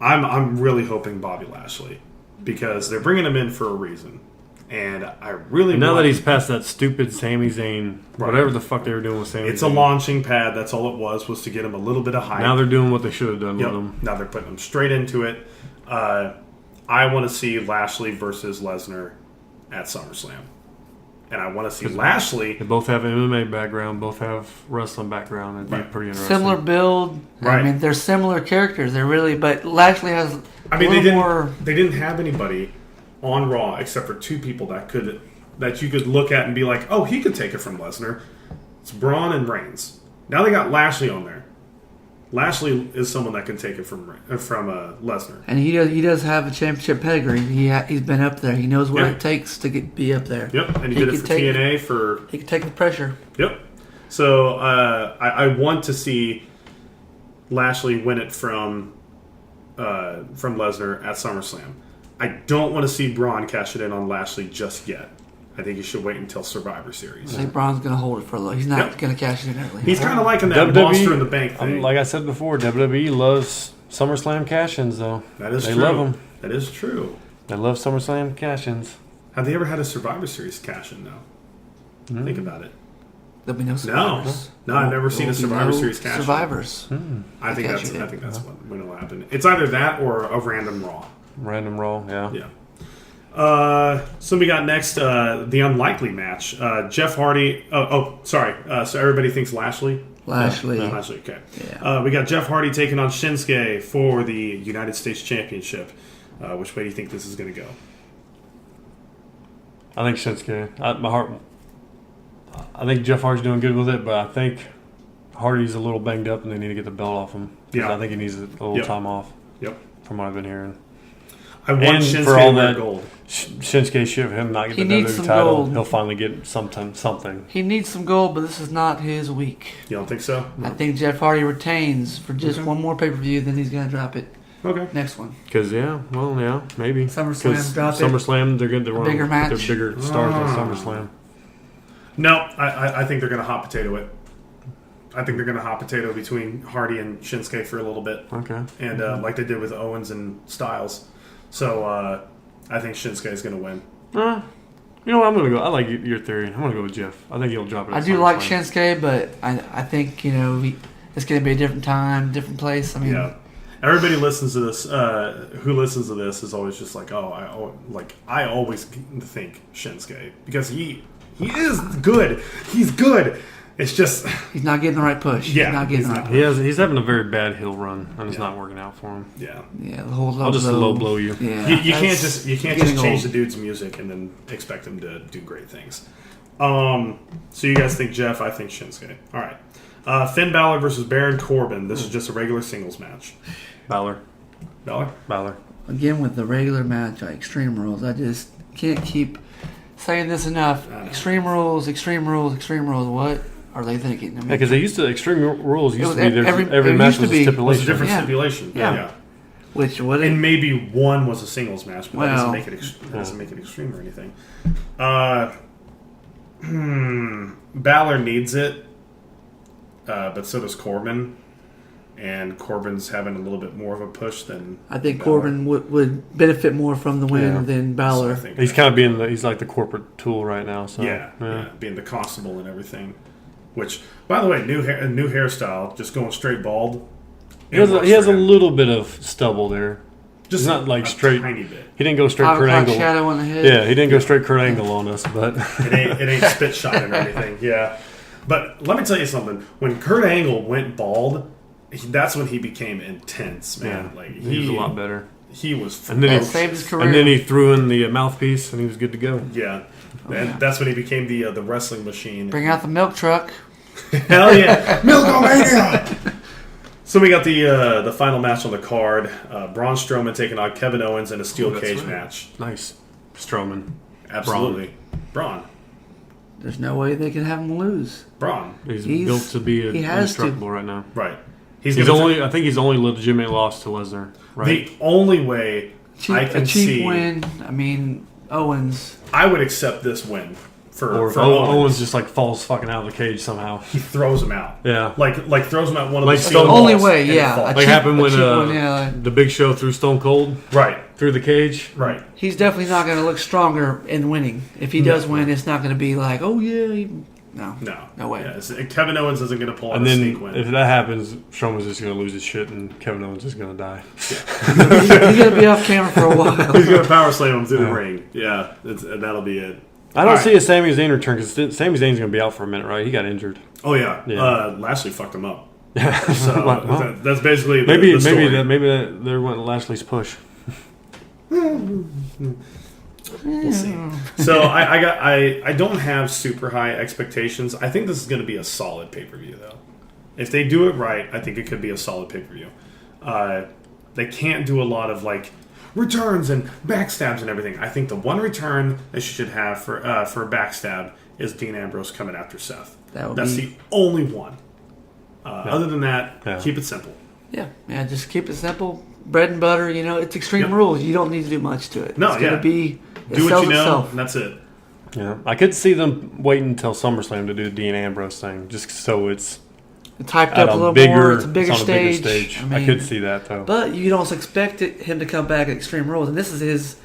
[SPEAKER 2] I'm really hoping Bobby Lashley because they're bringing him in for a reason, and I really
[SPEAKER 3] now that he's past that stupid Sami Zayn, whatever the fuck they were doing with Sami.
[SPEAKER 2] It's Zayn. A launching pad. That's all it was to get him a little bit of hype.
[SPEAKER 3] Now they're doing what they should have done with him.
[SPEAKER 2] Now they're putting him straight into it. I want to see Lashley versus Lesnar at SummerSlam. And I want to see Lashley.
[SPEAKER 3] They both have an MMA background, both have wrestling background. It'd be pretty interesting.
[SPEAKER 4] Similar build.
[SPEAKER 2] Right.
[SPEAKER 4] I mean, they're similar characters. They're really, but Lashley has.
[SPEAKER 2] They didn't have anybody on Raw except for 2 people that you could look at and be like, oh, he could take it from Lesnar. It's Braun and Reigns. Now they got Lashley on there. Lashley is someone that can take it from Lesnar,
[SPEAKER 4] and he does have a championship pedigree. He's been up there. He knows what it takes to be up there.
[SPEAKER 2] Yep, and he did it for TNA.
[SPEAKER 4] He can take the pressure.
[SPEAKER 2] Yep. So I want to see Lashley win it from Lesnar at SummerSlam. I don't want to see Braun cash it in on Lashley just yet. I think he should wait until Survivor Series.
[SPEAKER 4] I think Braun's going to hold it for a little. He's not going to cash it in early.
[SPEAKER 2] He's kind of liking that Monster in the Bank thing.
[SPEAKER 3] Like I said before, WWE loves SummerSlam cash-ins, though.
[SPEAKER 2] That is
[SPEAKER 3] true.
[SPEAKER 2] They love them. That is true.
[SPEAKER 3] They love SummerSlam cash-ins.
[SPEAKER 2] Have they ever had a Survivor Series cash-in, though? Think about it.
[SPEAKER 4] There'll be no Survivors.
[SPEAKER 2] No, I've never seen a Survivor Series cash-in.
[SPEAKER 4] Survivors.
[SPEAKER 2] I think that's what will happen. It's either that or a random Raw.
[SPEAKER 3] Random Raw, yeah.
[SPEAKER 2] Yeah. So we got next the unlikely match. Jeff Hardy. Sorry. So everybody thinks Lashley.
[SPEAKER 4] Lashley.
[SPEAKER 2] Okay.
[SPEAKER 4] Yeah.
[SPEAKER 2] We got Jeff Hardy taking on Shinsuke for the United States Championship. Which way do you think this is going to go?
[SPEAKER 3] I think Shinsuke. I think Jeff Hardy's doing good with it, but I think Hardy's a little banged up, and they need to get the belt off him. Yeah. I think he needs a little time off.
[SPEAKER 2] Yep.
[SPEAKER 3] From what I've been hearing.
[SPEAKER 2] I want Shinsuke for all that gold.
[SPEAKER 3] Shinsuke should him not get the WWE title. Gold. He'll finally get something.
[SPEAKER 4] He needs some gold, but this is not his week.
[SPEAKER 2] You don't think so?
[SPEAKER 4] No. I think Jeff Hardy retains for just one more pay-per-view, then he's going to drop it.
[SPEAKER 2] Okay.
[SPEAKER 4] Next one.
[SPEAKER 3] Because, maybe.
[SPEAKER 4] SummerSlam, drop it.
[SPEAKER 3] SummerSlam, they're good. They're
[SPEAKER 4] bigger match.
[SPEAKER 3] They're bigger stars on SummerSlam.
[SPEAKER 2] No, I think they're going to hot potato it. I think they're going to hot potato between Hardy and Shinsuke for a little bit.
[SPEAKER 3] Okay.
[SPEAKER 2] And like they did with Owens and Styles. So I think Shinsuke is going to win.
[SPEAKER 3] You know what? I'm going to go. I like your theory. I'm going to go with Jeff. I think he'll drop it.
[SPEAKER 4] I do like Shinsuke, but I think, it's going to be a different time, different place. I mean,
[SPEAKER 2] yeah. Everybody listens to this. Who listens to this is always just like, I always think Shinsuke because he is good. He's good. It's just
[SPEAKER 4] he's not getting the right push.
[SPEAKER 2] Yeah,
[SPEAKER 4] he's not getting the right push.
[SPEAKER 3] He's having a very bad heel run, and it's not working out for him.
[SPEAKER 2] Yeah.
[SPEAKER 4] Yeah. The whole
[SPEAKER 3] I'll just low blow you.
[SPEAKER 4] Yeah.
[SPEAKER 2] You can't just change the dude's music and then expect him to do great things. So you guys think Jeff? I think Shinsuke. All right. Finn Balor versus Baron Corbin. This is just a regular singles match.
[SPEAKER 3] Balor.
[SPEAKER 4] Again with the regular match, Extreme Rules. I just can't keep saying this enough. Extreme Rules. What are they thinking?
[SPEAKER 3] Because they used to Extreme Rules used to be every match was a stipulation.
[SPEAKER 2] It was a different stipulation.
[SPEAKER 4] Yeah. Which would
[SPEAKER 2] and maybe one was a singles match, but that
[SPEAKER 4] Well.
[SPEAKER 2] doesn't make it extreme or anything. Balor needs it, but so does Corbin. And Corbin's having a little bit more of a push than
[SPEAKER 4] I think
[SPEAKER 2] Balor.
[SPEAKER 4] Corbin would benefit more from the win than Balor.
[SPEAKER 2] So I think
[SPEAKER 3] He's kind of being he's like the corporate tool right now. So
[SPEAKER 2] yeah, being the constable and everything. Which, by the way, new hairstyle, just going straight bald.
[SPEAKER 3] He has a little bit of stubble there.
[SPEAKER 2] Just
[SPEAKER 3] It's not like
[SPEAKER 2] a
[SPEAKER 3] straight.
[SPEAKER 2] tiny bit.
[SPEAKER 3] He didn't go straight
[SPEAKER 4] 5
[SPEAKER 3] Kurt
[SPEAKER 4] o'clock
[SPEAKER 3] Angle.
[SPEAKER 4] shadow on the head.
[SPEAKER 3] Yeah, he didn't go straight Kurt Angle on us, but
[SPEAKER 2] It ain't spit shining or anything. Yeah, but let me tell you something. When Kurt Angle went bald, that's when he became intense, man.
[SPEAKER 3] yeah,
[SPEAKER 2] Like
[SPEAKER 3] he was a lot better.
[SPEAKER 2] He was,
[SPEAKER 3] And then
[SPEAKER 4] That
[SPEAKER 3] he
[SPEAKER 4] saved his career.
[SPEAKER 3] And then he threw in the mouthpiece, and he was good to go.
[SPEAKER 2] yeah, and that's when he became the wrestling machine.
[SPEAKER 4] Bring out the milk truck.
[SPEAKER 2] Hell yeah, Milkomania! So we got the final match on the card. Braun Strowman taking on Kevin Owens in a steel
[SPEAKER 3] that's
[SPEAKER 2] cage
[SPEAKER 3] right.
[SPEAKER 2] match.
[SPEAKER 3] Nice, Strowman.
[SPEAKER 2] Absolutely, Braun.
[SPEAKER 4] There's no way they can have him lose.
[SPEAKER 2] Braun.
[SPEAKER 3] He's
[SPEAKER 4] He's-
[SPEAKER 3] built to be
[SPEAKER 4] he has to.
[SPEAKER 3] indestructible right now.
[SPEAKER 2] Right.
[SPEAKER 3] He's
[SPEAKER 2] gonna
[SPEAKER 3] only. I think he's only legitimate lost to Lesnar. Right.
[SPEAKER 2] the only way I can
[SPEAKER 4] A cheap
[SPEAKER 2] see.
[SPEAKER 4] win. I mean, Owens.
[SPEAKER 2] I would accept this win for
[SPEAKER 3] or Owens just like falls fucking out of the cage somehow.
[SPEAKER 2] He throws him out.
[SPEAKER 3] Yeah.
[SPEAKER 2] Like throws him out one of
[SPEAKER 3] Like
[SPEAKER 2] the
[SPEAKER 3] Stone
[SPEAKER 2] steel
[SPEAKER 4] Only
[SPEAKER 2] walls
[SPEAKER 4] way,
[SPEAKER 2] and it
[SPEAKER 4] yeah.
[SPEAKER 2] falls.
[SPEAKER 3] Like happened when
[SPEAKER 4] cheap one, yeah.
[SPEAKER 3] the Big Show threw Stone Cold
[SPEAKER 2] Right.
[SPEAKER 3] through the cage.
[SPEAKER 2] Right.
[SPEAKER 4] He's definitely not going to look stronger in winning. If he does win, it's not going to be like, oh yeah, no way.
[SPEAKER 2] Yeah, Kevin Owens isn't going to pull out
[SPEAKER 3] And
[SPEAKER 2] a
[SPEAKER 3] then
[SPEAKER 2] sneak win.
[SPEAKER 3] if that happens, Strowman's just going to lose his shit, and Kevin Owens is going to die.
[SPEAKER 4] He's going to be off camera for a while.
[SPEAKER 2] He's going to power slam him through the ring. Yeah, that'll be it.
[SPEAKER 3] I don't
[SPEAKER 2] All
[SPEAKER 3] see a Sami Zayn return because Sami Zayn's going to be out for a minute, right? He got injured.
[SPEAKER 2] Oh yeah.
[SPEAKER 3] Yeah.
[SPEAKER 2] Lashley fucked him up.
[SPEAKER 3] Yeah.
[SPEAKER 2] So
[SPEAKER 3] Well,
[SPEAKER 2] that's basically
[SPEAKER 3] maybe
[SPEAKER 2] the story.
[SPEAKER 3] maybe that there went Lashley's push.
[SPEAKER 2] We'll see. So I don't have super high expectations. I think this is going to be a solid pay-per-view though. If they do it right, I think it could be a solid pay-per-view. They can't do a lot of like returns and backstabs and everything. I think the one return they should have for a backstab is Dean Ambrose coming after Seth. That's the only one. Other than that, keep it simple.
[SPEAKER 4] Yeah, just keep it simple. Bread and butter, it's Extreme Rules. You don't need to do much to it.
[SPEAKER 2] No,
[SPEAKER 4] it's going to be, it
[SPEAKER 2] do what
[SPEAKER 4] sells
[SPEAKER 2] you know,
[SPEAKER 4] itself.
[SPEAKER 2] and that's it.
[SPEAKER 3] Yeah, I could see them waiting until SummerSlam to do the Dean Ambrose thing, just so it's
[SPEAKER 4] It's hyped
[SPEAKER 3] at
[SPEAKER 4] up a little
[SPEAKER 3] bigger,
[SPEAKER 4] more. It's a bigger
[SPEAKER 3] on a
[SPEAKER 4] stage.
[SPEAKER 3] bigger stage.
[SPEAKER 4] I mean,
[SPEAKER 3] I could see that though.
[SPEAKER 4] But you can also expect him to come back at Extreme Rules, and this is his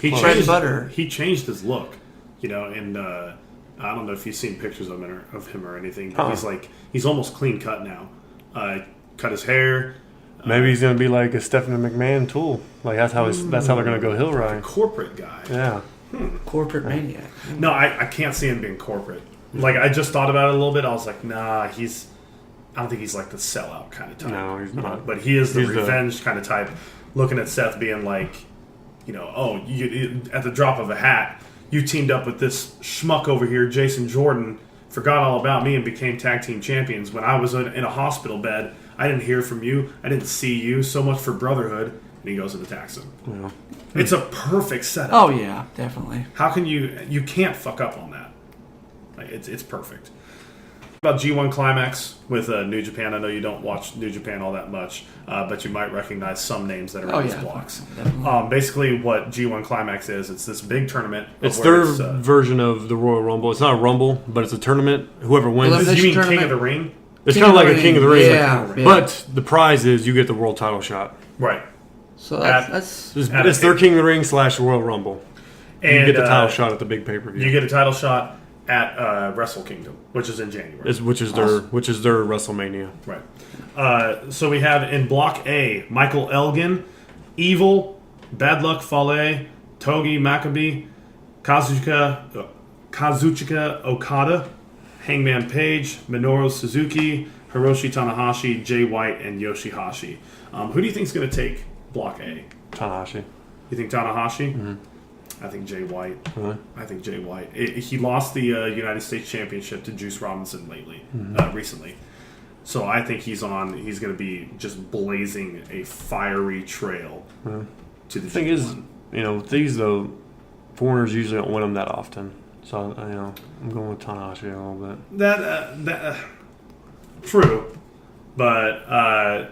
[SPEAKER 2] He
[SPEAKER 4] bread and butter.
[SPEAKER 2] He changed his look, and I don't know if you've seen pictures of him or anything. But he's almost clean cut now. Cut his hair.
[SPEAKER 3] Maybe he's gonna be like a Stephanie McMahon tool. Like that's how they're gonna go heel ride.
[SPEAKER 2] Corporate guy.
[SPEAKER 3] Yeah.
[SPEAKER 4] Corporate maniac.
[SPEAKER 2] No, I can't see him being corporate. Like I just thought about it a little bit. I was like, nah, I don't think he's like the sellout kind of type.
[SPEAKER 3] No, he's not.
[SPEAKER 2] But he is the
[SPEAKER 3] He's
[SPEAKER 2] revenge kind of type. Looking at Seth being like, at the drop of a hat, you teamed up with this schmuck over here, Jason Jordan, forgot all about me and became tag team champions. When I was in a hospital bed, I didn't hear from you. I didn't see you. So much for brotherhood. And he goes and attacks him.
[SPEAKER 3] Yeah.
[SPEAKER 2] It's a perfect setup.
[SPEAKER 4] Oh yeah, definitely.
[SPEAKER 2] How can you can't fuck up on that. Like, it's perfect. About G1 Climax with New Japan. I know you don't watch New Japan all that much, but you might recognize some names that are in these blocks. Basically, what G1 Climax is, it's this big tournament.
[SPEAKER 3] It's their version of the Royal Rumble. It's not a Rumble, but it's a tournament. Whoever wins.
[SPEAKER 2] You mean King
[SPEAKER 4] tournament?
[SPEAKER 2] of the Ring?
[SPEAKER 3] It's kind of like a King of the Ring.
[SPEAKER 4] Yeah.
[SPEAKER 3] But the prize is you get the world title shot.
[SPEAKER 2] Right.
[SPEAKER 4] So that's
[SPEAKER 3] It's their King of the Ring / Royal Rumble.
[SPEAKER 2] And
[SPEAKER 3] you get the title shot at the big pay-per-view.
[SPEAKER 2] You get a title shot at Wrestle Kingdom, which is in January.
[SPEAKER 3] Which is their WrestleMania.
[SPEAKER 2] Right. So we have in Block A, Michael Elgin, Evil, Bad Luck Fale, Togi Makabe, Kazuchika Okada, Hangman Page, Minoru Suzuki, Hiroshi Tanahashi, Jay White, and Yoshihashi. Who do you think is going to take Block A?
[SPEAKER 3] Tanahashi.
[SPEAKER 2] You think Tanahashi?
[SPEAKER 3] Mm-hmm.
[SPEAKER 2] I think Jay White.
[SPEAKER 3] Really?
[SPEAKER 2] I think Jay White. He lost the United States Championship to Juice Robinson recently. So I think he's going to be just blazing a fiery trail to the
[SPEAKER 3] thing is, these though, foreigners usually don't win them that often. So I'm going with Tanahashi a little bit.
[SPEAKER 2] True, but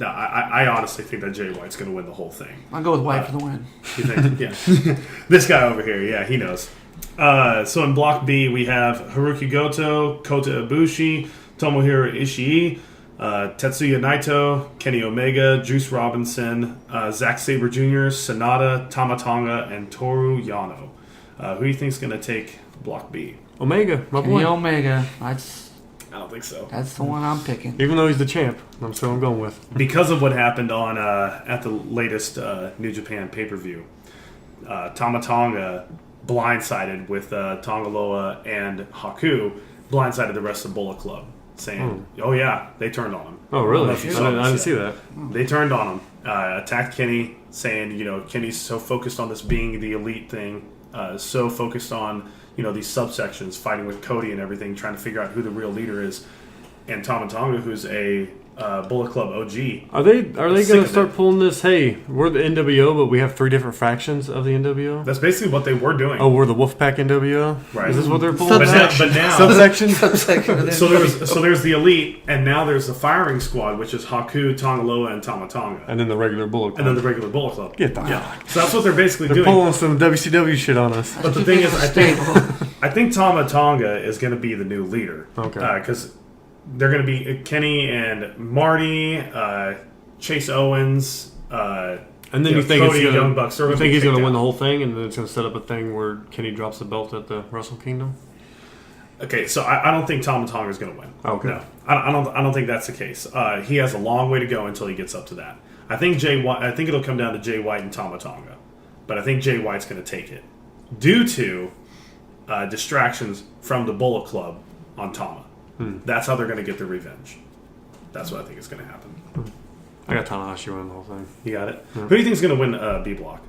[SPEAKER 2] No, I honestly think that Jay White's going to win the whole thing.
[SPEAKER 4] I'll go with White for the win.
[SPEAKER 2] You think? Yeah. This guy over here, yeah, he knows. So in Block B, we have Haruki Goto, Kota Ibushi, Tomohiro Ishii, Tetsuya Naito, Kenny Omega, Juice Robinson, Zack Sabre Jr., Sonata, Tama Tonga, and Toru Yano. Who do you think is going to take Block B?
[SPEAKER 3] Omega, my boy.
[SPEAKER 4] Kenny Omega.
[SPEAKER 2] I don't think so.
[SPEAKER 4] That's the one I'm picking.
[SPEAKER 3] Even though he's the champ, I'm going with.
[SPEAKER 2] Because of what happened on at the latest New Japan pay-per-view, Tama Tonga blindsided with Tongaloa and Haku, blindsided the rest of Bullet Club, saying, "Oh yeah, they turned on him."
[SPEAKER 3] Oh really?
[SPEAKER 2] I
[SPEAKER 3] I didn't see that.
[SPEAKER 2] They turned on him, attacked Kenny, saying, Kenny's so focused on this being the elite thing, so focused on these subsections, fighting with Cody and everything, trying to figure out who the real leader is. And Tama Tonga, who's a Bullet Club OG.
[SPEAKER 3] Are they going to start pulling this? Hey, we're the NWO, but we have 3 different factions of the NWO.
[SPEAKER 2] That's basically what they were doing.
[SPEAKER 3] Oh, we're the Wolfpack NWO.
[SPEAKER 2] Right.
[SPEAKER 3] Is this what they're pulling?
[SPEAKER 2] But now
[SPEAKER 3] subsection.
[SPEAKER 2] So there's the elite, and now there's the firing squad, which is Haku, Tongaloa, and Tama Tonga,
[SPEAKER 3] and then the regular Bullet Club.
[SPEAKER 2] And then the regular Bullet Club.
[SPEAKER 3] Get the hell.
[SPEAKER 2] So that's what they're basically
[SPEAKER 3] doing. They're pulling some WCW shit on us.
[SPEAKER 2] But the thing is, I think Tama Tonga is going to be the new leader.
[SPEAKER 3] Okay.
[SPEAKER 2] Because they're going to be Kenny and Marty, Chase Owens,
[SPEAKER 3] and then you think
[SPEAKER 2] Cody, Young Bucks.
[SPEAKER 3] You think he's going to win the whole thing, and then it's going to set up a thing where Kenny drops the belt at the Wrestle Kingdom?
[SPEAKER 2] Okay, so I don't think Tama Tonga is going to win.
[SPEAKER 3] Okay.
[SPEAKER 2] No, I don't think that's the case. He has a long way to go until he gets up to that. I think it'll come down to Jay White and Tama Tonga, but I think Jay White's going to take it due to distractions from the Bullet Club on Tama. That's how they're going to get their revenge. That's what I think is going to happen.
[SPEAKER 3] I got Tanahashi winning the whole thing.
[SPEAKER 2] You got it? Who do you think is going to win B Block?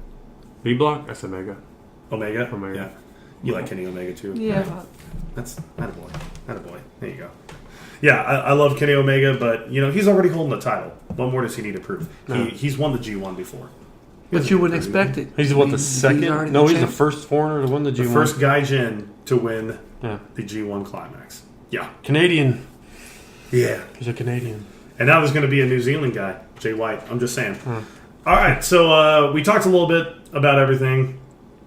[SPEAKER 3] B Block? That's Omega.
[SPEAKER 2] Omega?
[SPEAKER 3] Yeah.
[SPEAKER 2] You like Kenny Omega too?
[SPEAKER 4] Yeah.
[SPEAKER 2] That's attaboy. Attaboy. There you go. Yeah, I love Kenny Omega, but he's already holding the title. What more does he need to prove? No. He's won the G1 before.
[SPEAKER 4] But you wouldn't expect it.
[SPEAKER 3] He's the second? He's the first foreigner to win the G1.
[SPEAKER 2] The first Gaijin to win the G1 Climax. Yeah.
[SPEAKER 3] Canadian.
[SPEAKER 2] Yeah.
[SPEAKER 3] He's a Canadian.
[SPEAKER 2] And now there's going to be a New Zealand guy, Jay White. I'm just saying. All right, so we talked a little bit about everything.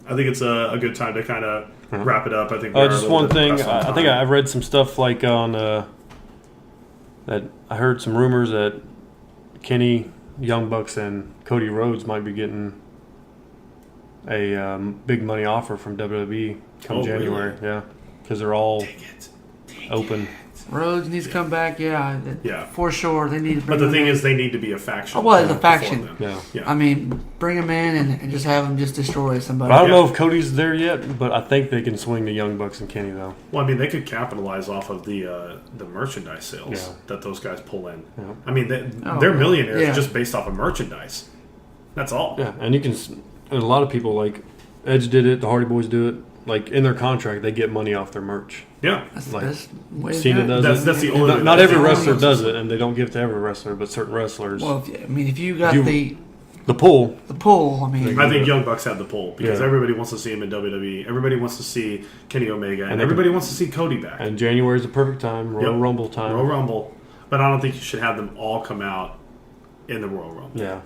[SPEAKER 2] I think it's a good time to kind of wrap it up. I think
[SPEAKER 3] just one thing. I think I've read some stuff like on that I heard some rumors that Kenny, Young Bucks, and Cody Rhodes might be getting a big money offer from WWE come January.
[SPEAKER 2] Really?
[SPEAKER 3] Yeah, because they're all open.
[SPEAKER 4] Rhodes needs to come back, yeah, for sure. They need to bring
[SPEAKER 2] But the thing is, they need to be a faction.
[SPEAKER 4] Oh, well, it's a faction.
[SPEAKER 3] Yeah.
[SPEAKER 4] I mean, bring them in and just have them just destroy somebody.
[SPEAKER 3] But I don't know if Cody's there yet, but I think they can swing the Young Bucks and Kenny, though.
[SPEAKER 2] Well, I mean, they could capitalize off of the merchandise sales that those guys pull in.
[SPEAKER 3] Yeah.
[SPEAKER 2] I mean, they're millionaires just based off of merchandise. That's all.
[SPEAKER 3] Yeah, and and a lot of people, like Edge did it, the Hardy Boys do it. Like, in their contract, they get money off their merch.
[SPEAKER 2] Yeah.
[SPEAKER 4] That's the best way to
[SPEAKER 3] Cena
[SPEAKER 4] do it.
[SPEAKER 3] does it.
[SPEAKER 2] That's the only way.
[SPEAKER 3] Not every wrestler does it, and they don't give it to every wrestler, but certain wrestlers.
[SPEAKER 4] Well, if you got the
[SPEAKER 3] pull.
[SPEAKER 4] The pull, I mean.
[SPEAKER 2] I think Young Bucks have the pull because everybody wants to see him in WWE. Everybody wants to see Kenny Omega, and everybody wants to see Cody back.
[SPEAKER 3] And January is the perfect time, Royal Rumble time.
[SPEAKER 2] Royal Rumble. But I don't think you should have them all come out in the Royal Rumble.
[SPEAKER 3] Yeah.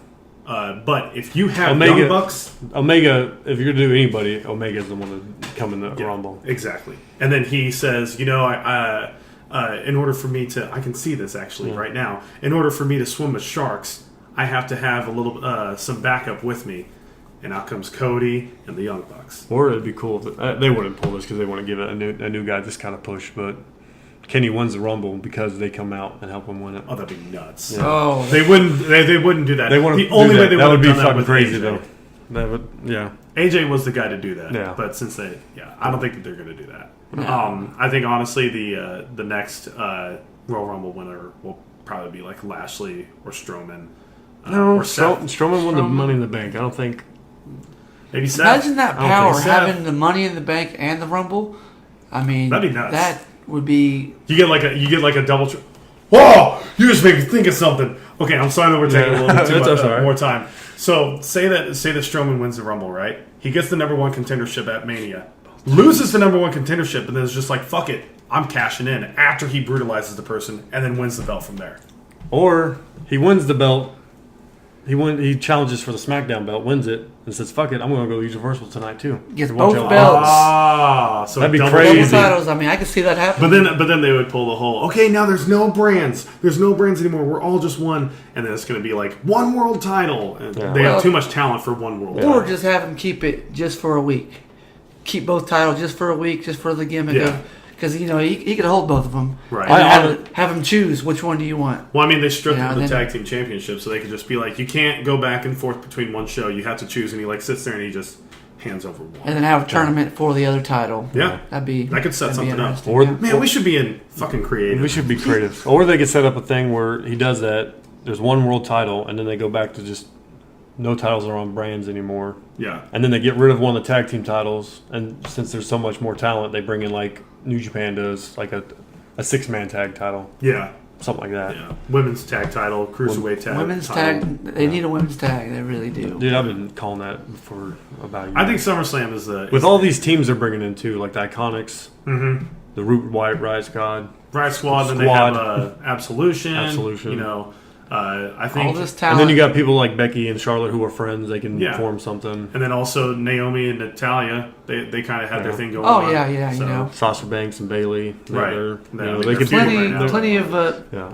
[SPEAKER 2] But if you have Young Bucks...
[SPEAKER 3] Omega, if you're going to do anybody, Omega is the one to come in the Rumble.
[SPEAKER 2] Exactly. And then he says, in order for me to... I can see this actually right now. In order for me to swim with sharks, I have to have a little some backup with me. And out comes Cody and the Young Bucks.
[SPEAKER 3] Or it'd be cool if they wouldn't pull this because they want to give it a new guy this kind of push, but... Kenny wins the Rumble because they come out and help him win it.
[SPEAKER 2] Oh, that'd be nuts.
[SPEAKER 3] Yeah.
[SPEAKER 4] Oh,
[SPEAKER 2] they wouldn't do that.
[SPEAKER 3] They
[SPEAKER 2] the only way they
[SPEAKER 3] that would
[SPEAKER 2] have
[SPEAKER 3] be
[SPEAKER 2] done that
[SPEAKER 3] fucking
[SPEAKER 2] with
[SPEAKER 3] crazy
[SPEAKER 2] AJ.
[SPEAKER 3] though. That would, yeah.
[SPEAKER 2] AJ was the guy to do that.
[SPEAKER 3] Yeah.
[SPEAKER 2] But since I don't think that they're going to do that. I think honestly the next Royal Rumble winner will probably be like Lashley or Strowman.
[SPEAKER 3] Or Strowman won the Money in the Bank. I don't think.
[SPEAKER 2] Maybe Seth.
[SPEAKER 4] Imagine that power having the Money in the Bank and the Rumble. I mean,
[SPEAKER 2] that'd be nuts.
[SPEAKER 4] That would be.
[SPEAKER 2] You get like a double. Whoa! You just made me think of something. Okay, I'm sorry that we're taking a little bit too more time. So say that Strowman wins the Rumble, right? He gets the number one contendership at Mania, loses the number one contendership, and then it's just like fuck it, I'm cashing in after he brutalizes the person and then wins the belt from there.
[SPEAKER 3] Or he wins the belt. He challenges for the SmackDown belt, wins it, and says, "Fuck it, I'm going to go Universal tonight too."
[SPEAKER 4] Gets
[SPEAKER 3] He won't
[SPEAKER 4] both
[SPEAKER 3] challenge.
[SPEAKER 4] belts.
[SPEAKER 2] So
[SPEAKER 3] That'd be
[SPEAKER 2] double-
[SPEAKER 3] crazy.
[SPEAKER 4] Double titles. I mean, I could see that happening.
[SPEAKER 2] But then they would pull the whole. Okay, now there's no brands. There's no brands anymore. We're all just one, and then it's going to be like one world title. And
[SPEAKER 3] Yeah.
[SPEAKER 2] they
[SPEAKER 4] Well,
[SPEAKER 2] have too much talent for one world.
[SPEAKER 4] Or
[SPEAKER 2] title.
[SPEAKER 4] just have him keep it just for a week. Keep both titles just for a week, just for the gimmick
[SPEAKER 2] Yeah.
[SPEAKER 4] of. Because, he could hold both of them.
[SPEAKER 2] Right.
[SPEAKER 4] And have him choose which one do you want.
[SPEAKER 2] Well, I mean, they stripped
[SPEAKER 4] Yeah,
[SPEAKER 2] the
[SPEAKER 4] then-
[SPEAKER 2] tag team championship, so they could just be like, you can't go back and forth between one show. You have to choose, and he like sits there and he just hands over one.
[SPEAKER 4] And then have a tournament for the other title.
[SPEAKER 2] Yeah.
[SPEAKER 4] That could
[SPEAKER 2] set something up.
[SPEAKER 4] interesting,
[SPEAKER 3] Or-
[SPEAKER 4] yeah.
[SPEAKER 2] Man, we should be in fucking creative.
[SPEAKER 3] We should be creative. Or they could set up a thing where he does that. There's one world title, and then they go back to just no titles are on brands anymore.
[SPEAKER 2] Yeah.
[SPEAKER 3] And then they get rid of one of the tag team titles, and since there's so much more talent, they bring in like New Japan does, like a 6-man tag title,
[SPEAKER 2] Yeah.
[SPEAKER 3] something like that.
[SPEAKER 2] Yeah. Women's tag title, cruiserweight tag.
[SPEAKER 4] Women's
[SPEAKER 2] title.
[SPEAKER 4] tag. They need a women's tag. They really do.
[SPEAKER 3] Dude, I've been calling that for about a year.
[SPEAKER 2] I think SummerSlam is the
[SPEAKER 3] with all these teams they're bringing in too, like the Iconics,
[SPEAKER 2] mm-hmm.
[SPEAKER 3] the Root White Riot Squad.
[SPEAKER 2] Riot Squad. Then they
[SPEAKER 3] Squad.
[SPEAKER 2] have Absolution.
[SPEAKER 3] Absolution.
[SPEAKER 2] You know, I think.
[SPEAKER 4] All this
[SPEAKER 3] And
[SPEAKER 4] talent.
[SPEAKER 3] then you got people like Becky and Charlotte who are friends. They can
[SPEAKER 2] Yeah.
[SPEAKER 3] form something.
[SPEAKER 2] And then also Naomi and Natalia. They kind of had their
[SPEAKER 3] Yeah.
[SPEAKER 2] thing going
[SPEAKER 4] Oh,
[SPEAKER 2] on.
[SPEAKER 4] yeah,
[SPEAKER 2] So,
[SPEAKER 4] you know.
[SPEAKER 3] Sasha Banks and Bailey.
[SPEAKER 2] Right.
[SPEAKER 3] They
[SPEAKER 2] They're
[SPEAKER 3] could
[SPEAKER 2] feuding
[SPEAKER 3] do
[SPEAKER 2] right now.
[SPEAKER 4] Plenty of
[SPEAKER 3] Yeah.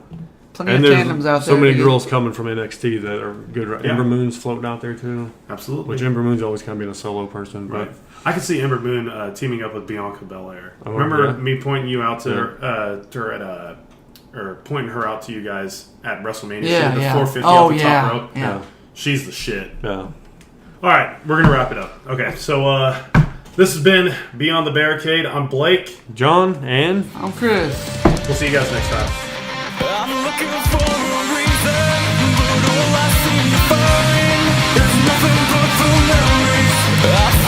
[SPEAKER 4] plenty
[SPEAKER 3] And
[SPEAKER 4] of
[SPEAKER 3] there's
[SPEAKER 4] tandems out
[SPEAKER 3] so
[SPEAKER 4] there.
[SPEAKER 3] many
[SPEAKER 4] to get-
[SPEAKER 3] girls coming from NXT that are good.
[SPEAKER 2] Yeah.
[SPEAKER 3] Ember Moon's floating out there too.
[SPEAKER 2] Absolutely.
[SPEAKER 3] Which Ember Moon's always kind of been a solo person. But
[SPEAKER 2] Right. I could see Ember Moon teaming up with Bianca Belair.
[SPEAKER 3] Oh,
[SPEAKER 2] Remember
[SPEAKER 3] yeah.
[SPEAKER 2] me pointing you out to her at or pointing her out to you guys at WrestleMania.
[SPEAKER 4] Yeah,
[SPEAKER 2] the
[SPEAKER 4] yeah.
[SPEAKER 2] 450
[SPEAKER 4] Oh,
[SPEAKER 2] off the
[SPEAKER 4] yeah.
[SPEAKER 2] top rope.
[SPEAKER 4] Yeah.
[SPEAKER 2] She's the shit.
[SPEAKER 3] Yeah.
[SPEAKER 2] All right, we're gonna wrap it up. Okay, so this has been Beyond the Barricade. I'm Blake.
[SPEAKER 3] John and
[SPEAKER 4] I'm Chris.
[SPEAKER 2] We'll see you guys next time.
[SPEAKER 1] I'm looking for a reason, but all I seem to find is nothing but the memories I